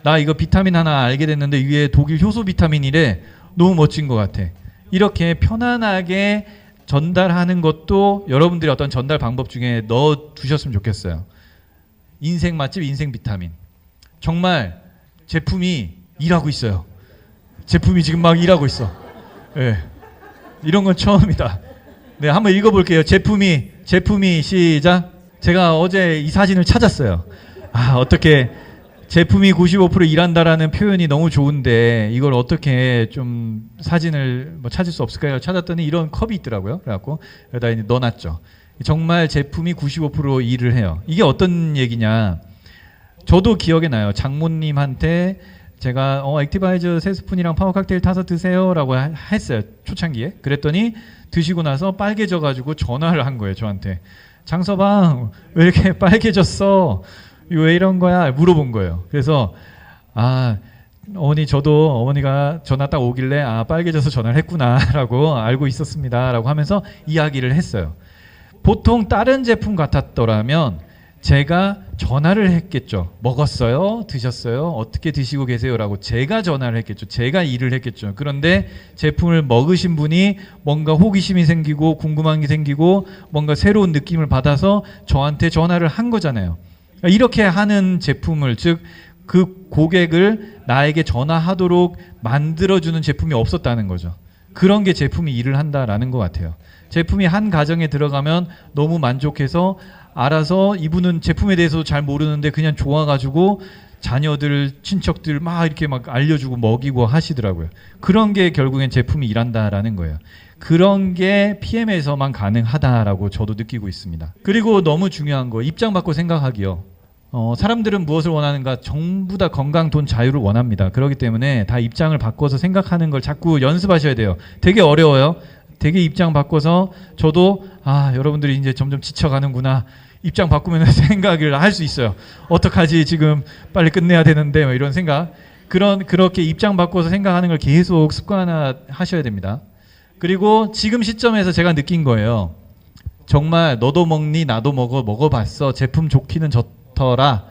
나 이거 비타민 하나 알게 됐는데 위에 독일 효소 비타민이래. 너무 멋진 것 같아. 이렇게 편안하게 전달하는 것도 여러분들이 어떤 전달 방법 중에 넣어 두셨으면 좋겠어요. 인생 맛집, 인생 비타민. 정말 제품이 일하고 있어요. 제품이 지금 막 일하고 있어. 네. 이런 건 처음이다. 네, 한번 읽어볼게요. 제품이 시작. 제가 어제 이 사진을 찾았어요. 어떻게 제품이 95% 일한다라는 표현이 너무 좋은데 이걸 어떻게 좀 사진을 찾을 수 없을까요? 찾았더니 이런 컵이 있더라고요. 그래갖고 여기다 이제 넣어놨죠. 정말 제품이 95% 일을 해요. 이게 어떤 얘기냐? 저도 기억에 나요. 장모님한테 제가 액티바이저 3스푼이랑 파워 칵테일 타서 드세요라고 했어요. 초창기에. 그랬더니 드시고 나서 빨개져가지고 전화를 한 거예요. 저한테. 장서방 왜 이렇게 빨개졌어? 왜 이런 거야? 물어본 거예요. 그래서 저도 어머니가 전화 딱 오길래 빨개져서 전화를 했구나라고 알고 있었습니다라고 하면서 이야기를 했어요. 보통 다른 제품 같았더라면 제가 전화를 했겠죠. 먹었어요? 드셨어요? 어떻게 드시고 계세요?라고 제가 전화를 했겠죠. 제가 일을 했겠죠. 그런데 제품을 먹으신 분이 뭔가 호기심이 생기고 궁금한 게 생기고 뭔가 새로운 느낌을 받아서 저한테 전화를 한 거잖아요. 이렇게 하는 제품을, 즉 그 고객을 나에게 전화하도록 만들어주는 제품이 없었다는 거죠. 그런 게 제품이 일을 한다라는 것 같아요. 제품이 한 가정에 들어가면 너무 만족해서 알아서 이분은 제품에 대해서 잘 모르는데 그냥 좋아가지고 자녀들, 친척들 막 이렇게 막 알려주고 먹이고 하시더라고요. 그런 게 결국엔 제품이 일한다라는 거예요. 그런 게 PM에서만 가능하다라고 저도 느끼고 있습니다. 그리고 너무 중요한 거, 입장 바꿔 생각하기요. 사람들은 무엇을 원하는가? 전부 다 건강, 돈, 자유를 원합니다. 그렇기 때문에 다 입장을 바꿔서 생각하는 걸 자꾸 연습하셔야 돼요. 되게 어려워요. 되게 입장 바꿔서 저도 여러분들이 이제 점점 지쳐가는구나. 입장 바꾸면 생각을 할 수 있어요. 어떡하지? 지금 빨리 끝내야 되는데 뭐 이런 생각. 그렇게 입장 바꿔서 생각하는 걸 계속 습관화하셔야 됩니다. 그리고 지금 시점에서 제가 느낀 거예요. 정말 너도 먹니 나도 먹어봤어. 제품 좋기는 좋더라.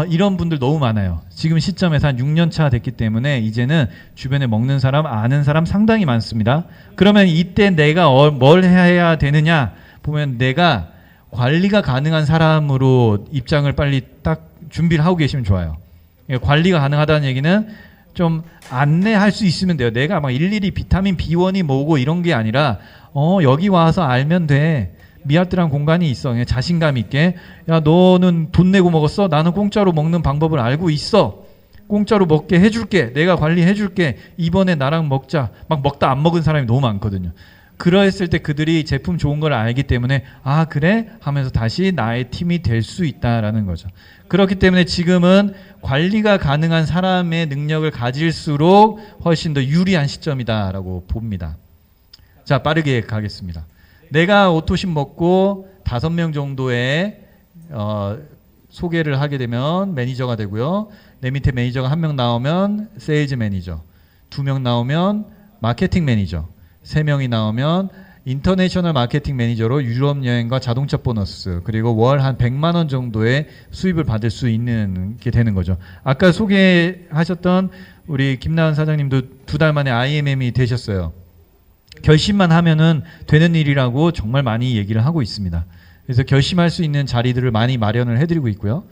이런 분들 너무 많아요. 지금 시점에서 한 6년 차 됐기 때문에 이제는 주변에 먹는 사람, 아는 사람 상당히 많습니다. 그러면 이때 내가 뭘 해야 되느냐 보면 내가 관리가 가능한 사람으로 입장을 빨리 딱 준비를 하고 계시면 좋아요. 관리가 가능하다는 얘기는 좀 안내할 수 있으면 돼요. 내가 막 일일이 비타민 B1이 뭐고 이런 게 아니라 여기 와서 알면 돼. 미아트란 공간이 있어. 그냥 자신감 있게. 야, 너는 돈 내고 먹었어? 나는 공짜로 먹는 방법을 알고 있어. 공짜로 먹게 해줄게. 내가 관리해줄게. 이번에 나랑 먹자. 막 먹다 안 먹은 사람이 너무 많거든요. 그랬을 때 그들이 제품 좋은 걸 알기 때문에 그래? 하면서 다시 나의 팀이 될 수 있다라는 거죠. 그렇기 때문에 지금은 관리가 가능한 사람의 능력을 가질수록 훨씬 더 유리한 시점이다라고 봅니다. 자, 빠르게 가겠습니다. 내가 오토신 먹고 5명 정도의 소개를 하게 되면 매니저가 되고요. 내 밑에 매니저가 1명 나오면 세일즈 매니저, 2명 나오면 마케팅 매니저, 3명이 나오면 인터내셔널 마케팅 매니저로 유럽 여행과 자동차 보너스, 그리고 월 한 100만 원 정도의 수입을 받을 수 있는 게 되는 거죠. 아까 소개하셨던 우리 김나은 사장님도 2달 만에 IMM이 되셨어요. 결심만 하면은 되는 일이라고 정말 많이 얘기를 하고 있습니다. 그래서 결심할 수 있는 자리들을 많이 마련을 해드리고 있고요.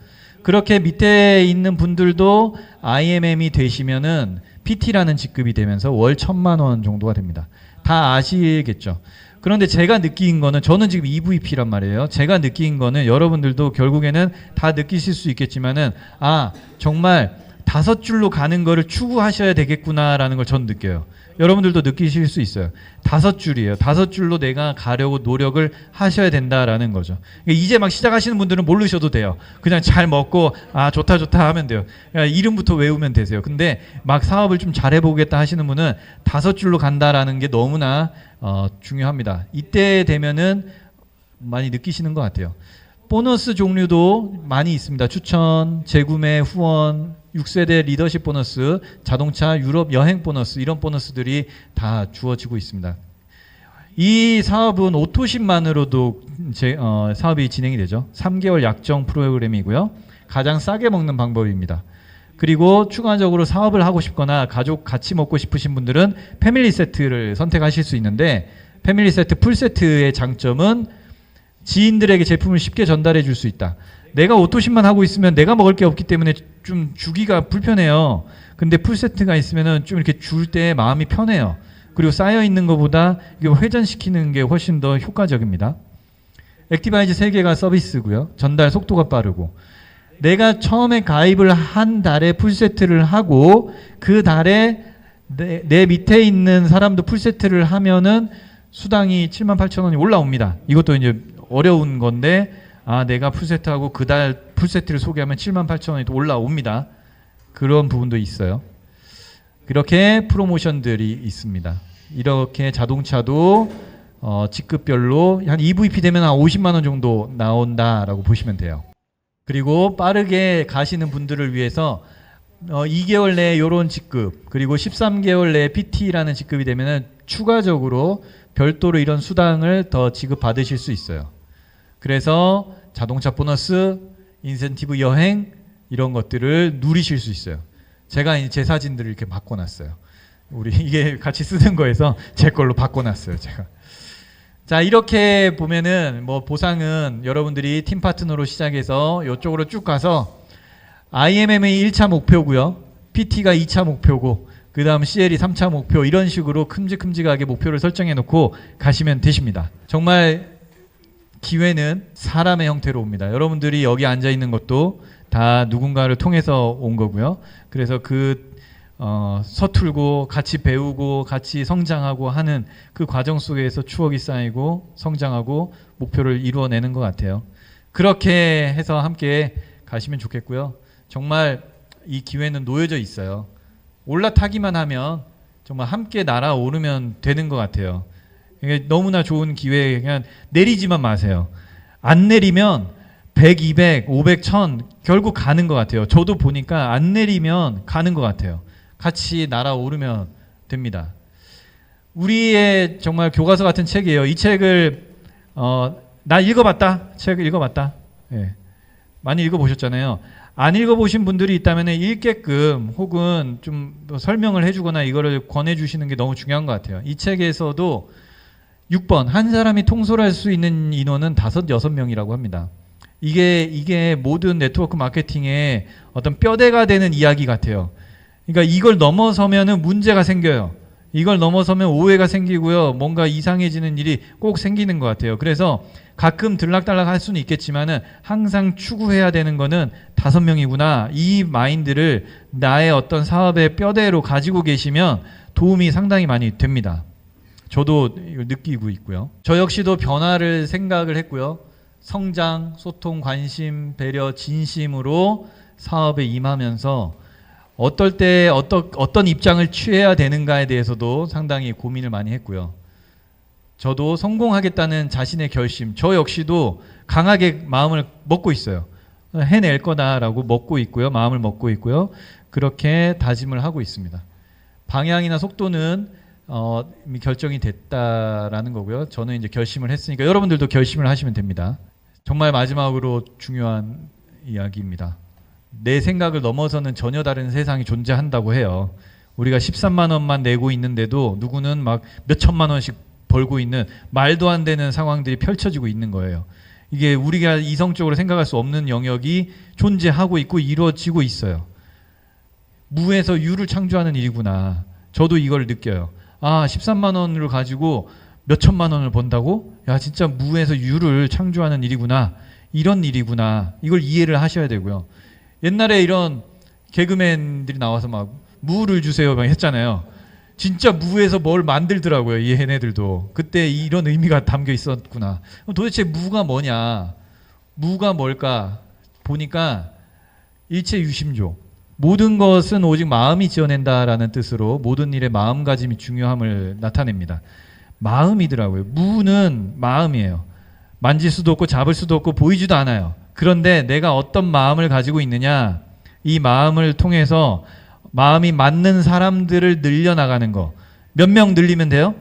그렇게 밑에 있는 분들도 IMM이 되시면은 PT라는 직급이 되면서 월 1,000만 원 정도가 됩니다. 다 아시겠죠? 그런데 제가 느낀 거는, 저는 지금 EVP란 말이에요. 제가 느낀 거는 여러분들도 결국에는 다 느끼실 수 있겠지만은 정말 5줄로 가는 거를 추구하셔야 되겠구나라는 걸 전 느껴요. 여러분들도 느끼실 수 있어요. 5줄이에요. 5줄로 내가 가려고 노력을 하셔야 된다라는 거죠. 이제 막 시작하시는 분들은 모르셔도 돼요. 그냥 잘 먹고 좋다 하면 돼요. 이름부터 외우면 되세요. 근데 막 사업을 좀 잘해보겠다 하시는 분은 5줄로 간다라는 게 너무나 중요합니다. 이때 되면은 많이 느끼시는 것 같아요. 보너스 종류도 많이 있습니다. 추천, 재구매, 후원, 6세대 리더십 보너스, 자동차, 유럽 여행 보너스, 이런 보너스들이 다 주어지고 있습니다. 이 사업은 오토신만으로도 사업이 진행이 되죠. 3개월 약정 프로그램이고요. 가장 싸게 먹는 방법입니다. 그리고 추가적으로 사업을 하고 싶거나 가족 같이 먹고 싶으신 분들은 패밀리 세트를 선택하실 수 있는데, 패밀리 세트 풀세트의 장점은 지인들에게 제품을 쉽게 전달해 줄 수 있다. 내가 오토신만 하고 있으면 내가 먹을 게 없기 때문에 좀 주기가 불편해요. 근데 풀세트가 있으면은 좀 이렇게 줄 때 마음이 편해요. 그리고 쌓여 있는 것보다 이게 회전시키는 게 훨씬 더 효과적입니다. 액티바이즈 3개가 서비스고요. 전달 속도가 빠르고, 내가 처음에 가입을 한 달에 풀세트를 하고 그 달에 내 밑에 있는 사람도 풀세트를 하면은 수당이 78,000원이 올라옵니다. 이것도 이제 어려운 건데, 내가 풀세트하고 그 달 풀세트를 소개하면 78,000원이 또 올라옵니다. 그런 부분도 있어요. 이렇게 프로모션들이 있습니다. 이렇게 자동차도 직급별로 한 EVP 되면 한 50만 원 정도 나온다라고 보시면 돼요. 그리고 빠르게 가시는 분들을 위해서 2개월 내에 이런 직급, 그리고 13개월 내에 PT라는 직급이 되면은 추가적으로 별도로 이런 수당을 더 지급받으실 수 있어요. 그래서 자동차 보너스, 인센티브 여행, 이런 것들을 누리실 수 있어요. 제가 제 사진들을 이렇게 바꿔놨어요. 우리 이게 같이 쓰는 거에서 제 걸로 바꿔놨어요, 제가. 자, 이렇게 보면은 보상은 여러분들이 팀 파트너로 시작해서 이쪽으로 쭉 가서 IMM이 1차 목표고요. PT가 2차 목표고, 그 다음 CL이 3차 목표, 이런 식으로 큼직큼직하게 목표를 설정해 놓고 가시면 되십니다. 정말 기회는 사람의 형태로 옵니다. 여러분들이 여기 앉아 있는 것도 다 누군가를 통해서 온 거고요. 그래서 서툴고 같이 배우고 같이 성장하고 하는 그 과정 속에서 추억이 쌓이고 성장하고 목표를 이루어내는 것 같아요. 그렇게 해서 함께 가시면 좋겠고요. 정말 이 기회는 놓여져 있어요. 올라타기만 하면 정말 함께 날아오르면 되는 것 같아요. 이게 너무나 좋은 기회에 그냥 내리지만 마세요. 안 내리면 100, 200, 500, 1000 결국 가는 것 같아요. 저도 보니까 안 내리면 가는 것 같아요. 같이 날아오르면 됩니다. 우리의 정말 교과서 같은 책이에요. 이 책을 나 읽어봤다. 책 읽어봤다. 예. 많이 읽어보셨잖아요. 안 읽어보신 분들이 있다면 읽게끔 혹은 좀 설명을 해주거나 이거를 권해주시는 게 너무 중요한 것 같아요. 이 책에서도 6번 한 사람이 통솔할 수 있는 인원은 5, 6명이라고 합니다. 이게 모든 네트워크 마케팅의 어떤 뼈대가 되는 이야기 같아요. 그러니까 이걸 넘어서면은 문제가 생겨요. 이걸 넘어서면 오해가 생기고요. 뭔가 이상해지는 일이 꼭 생기는 것 같아요. 그래서 가끔 들락달락 할 수는 있겠지만은 항상 추구해야 되는 거는 5명이구나. 이 마인드를 나의 어떤 사업의 뼈대로 가지고 계시면 도움이 상당히 많이 됩니다. 저도 이걸 느끼고 있고요. 저 역시도 변화를 생각을 했고요. 성장, 소통, 관심, 배려, 진심으로 사업에 임하면서 어떨 때 어떤 입장을 취해야 되는가에 대해서도 상당히 고민을 많이 했고요. 저도 성공하겠다는 자신의 결심, 저 역시도 강하게 마음을 먹고 있어요. 해낼 거다라고 먹고 있고요. 마음을 먹고 있고요. 그렇게 다짐을 하고 있습니다. 방향이나 속도는 이미 결정이 됐다라는 거고요. 저는 이제 결심을 했으니까 여러분들도 결심을 하시면 됩니다. 정말 마지막으로 중요한 이야기입니다. 내 생각을 넘어서는 전혀 다른 세상이 존재한다고 해요. 우리가 13만 원만 내고 있는데도 누구는 막 몇천만 원씩 벌고 있는 말도 안 되는 상황들이 펼쳐지고 있는 거예요. 이게 우리가 이성적으로 생각할 수 없는 영역이 존재하고 있고 이루어지고 있어요. 무에서 유를 창조하는 일이구나. 저도 이걸 느껴요. 13만 원을 가지고 몇천만 원을 번다고? 야, 진짜 무에서 유를 창조하는 일이구나. 이런 일이구나. 이걸 이해를 하셔야 되고요. 옛날에 이런 개그맨들이 나와서 막 무를 주세요 막 했잖아요. 진짜 무에서 뭘 만들더라고요. 이 얘네들도. 그때 이런 의미가 담겨 있었구나. 그럼 도대체 무가 뭐냐? 무가 뭘까? 보니까 일체 유심조. 모든 것은 오직 마음이 지어낸다라는 뜻으로 모든 일의 마음가짐이 중요함을 나타냅니다. 마음이더라고요. 무는 마음이에요. 만질 수도 없고 잡을 수도 없고 보이지도 않아요. 그런데 내가 어떤 마음을 가지고 있느냐, 이 마음을 통해서 마음이 맞는 사람들을 늘려나가는 거. 몇 명 늘리면 돼요?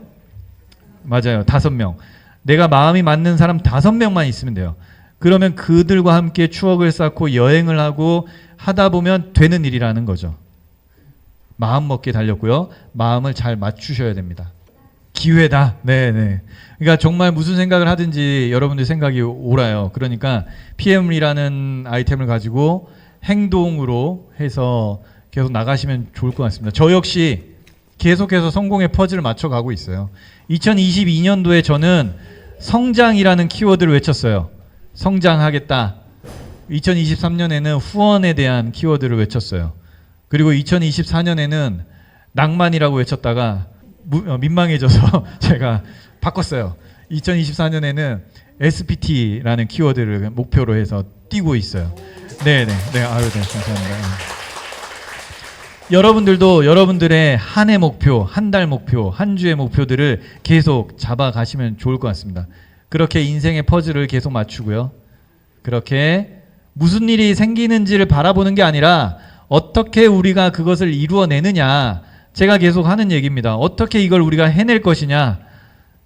맞아요. 5명. 내가 마음이 맞는 사람 5명만 있으면 돼요. 그러면 그들과 함께 추억을 쌓고 여행을 하고 하다 보면 되는 일이라는 거죠. 마음 먹기에 달렸고요. 마음을 잘 맞추셔야 됩니다. 기회다. 네네. 그러니까 정말 무슨 생각을 하든지 여러분들 생각이 옳아요. 그러니까 PM이라는 아이템을 가지고 행동으로 해서 계속 나가시면 좋을 것 같습니다. 저 역시 계속해서 성공의 퍼즐을 맞춰가고 있어요. 2022년도에 저는 성장이라는 키워드를 외쳤어요. 성장하겠다. 2023년에는 후원에 대한 키워드를 외쳤어요. 그리고 2024년에는 낭만이라고 외쳤다가 민망해져서 제가 바꿨어요. 2024년에는 SPT라는 키워드를 목표로 해서 뛰고 있어요. 네네. 네, 아유, 네, 감사합니다. 여러분들도 여러분들의 한 해 목표, 한 달 목표, 한 주의 목표들을 계속 잡아가시면 좋을 것 같습니다. 그렇게 인생의 퍼즐을 계속 맞추고요. 그렇게 무슨 일이 생기는지를 바라보는 게 아니라 어떻게 우리가 그것을 이루어내느냐. 제가 계속 하는 얘기입니다. 어떻게 이걸 우리가 해낼 것이냐.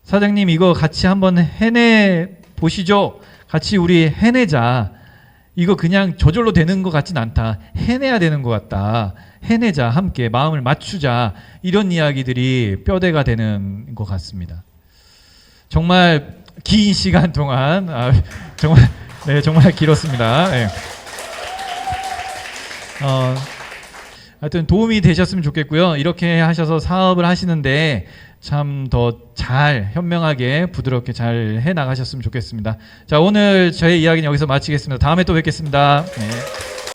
사장님 이거 같이 한번 해내 보시죠. 같이 우리 해내자. 이거 그냥 저절로 되는 것 같진 않다. 해내야 되는 것 같다. 해내자. 함께 마음을 맞추자. 이런 이야기들이 뼈대가 되는 것 같습니다. 정말 긴 시간 동안 정말 길었습니다. 네. 하여튼 도움이 되셨으면 좋겠고요. 이렇게 하셔서 사업을 하시는데 참 더 잘 현명하게 부드럽게 잘 해나가셨으면 좋겠습니다. 자, 오늘 저의 이야기는 여기서 마치겠습니다. 다음에 또 뵙겠습니다. 네.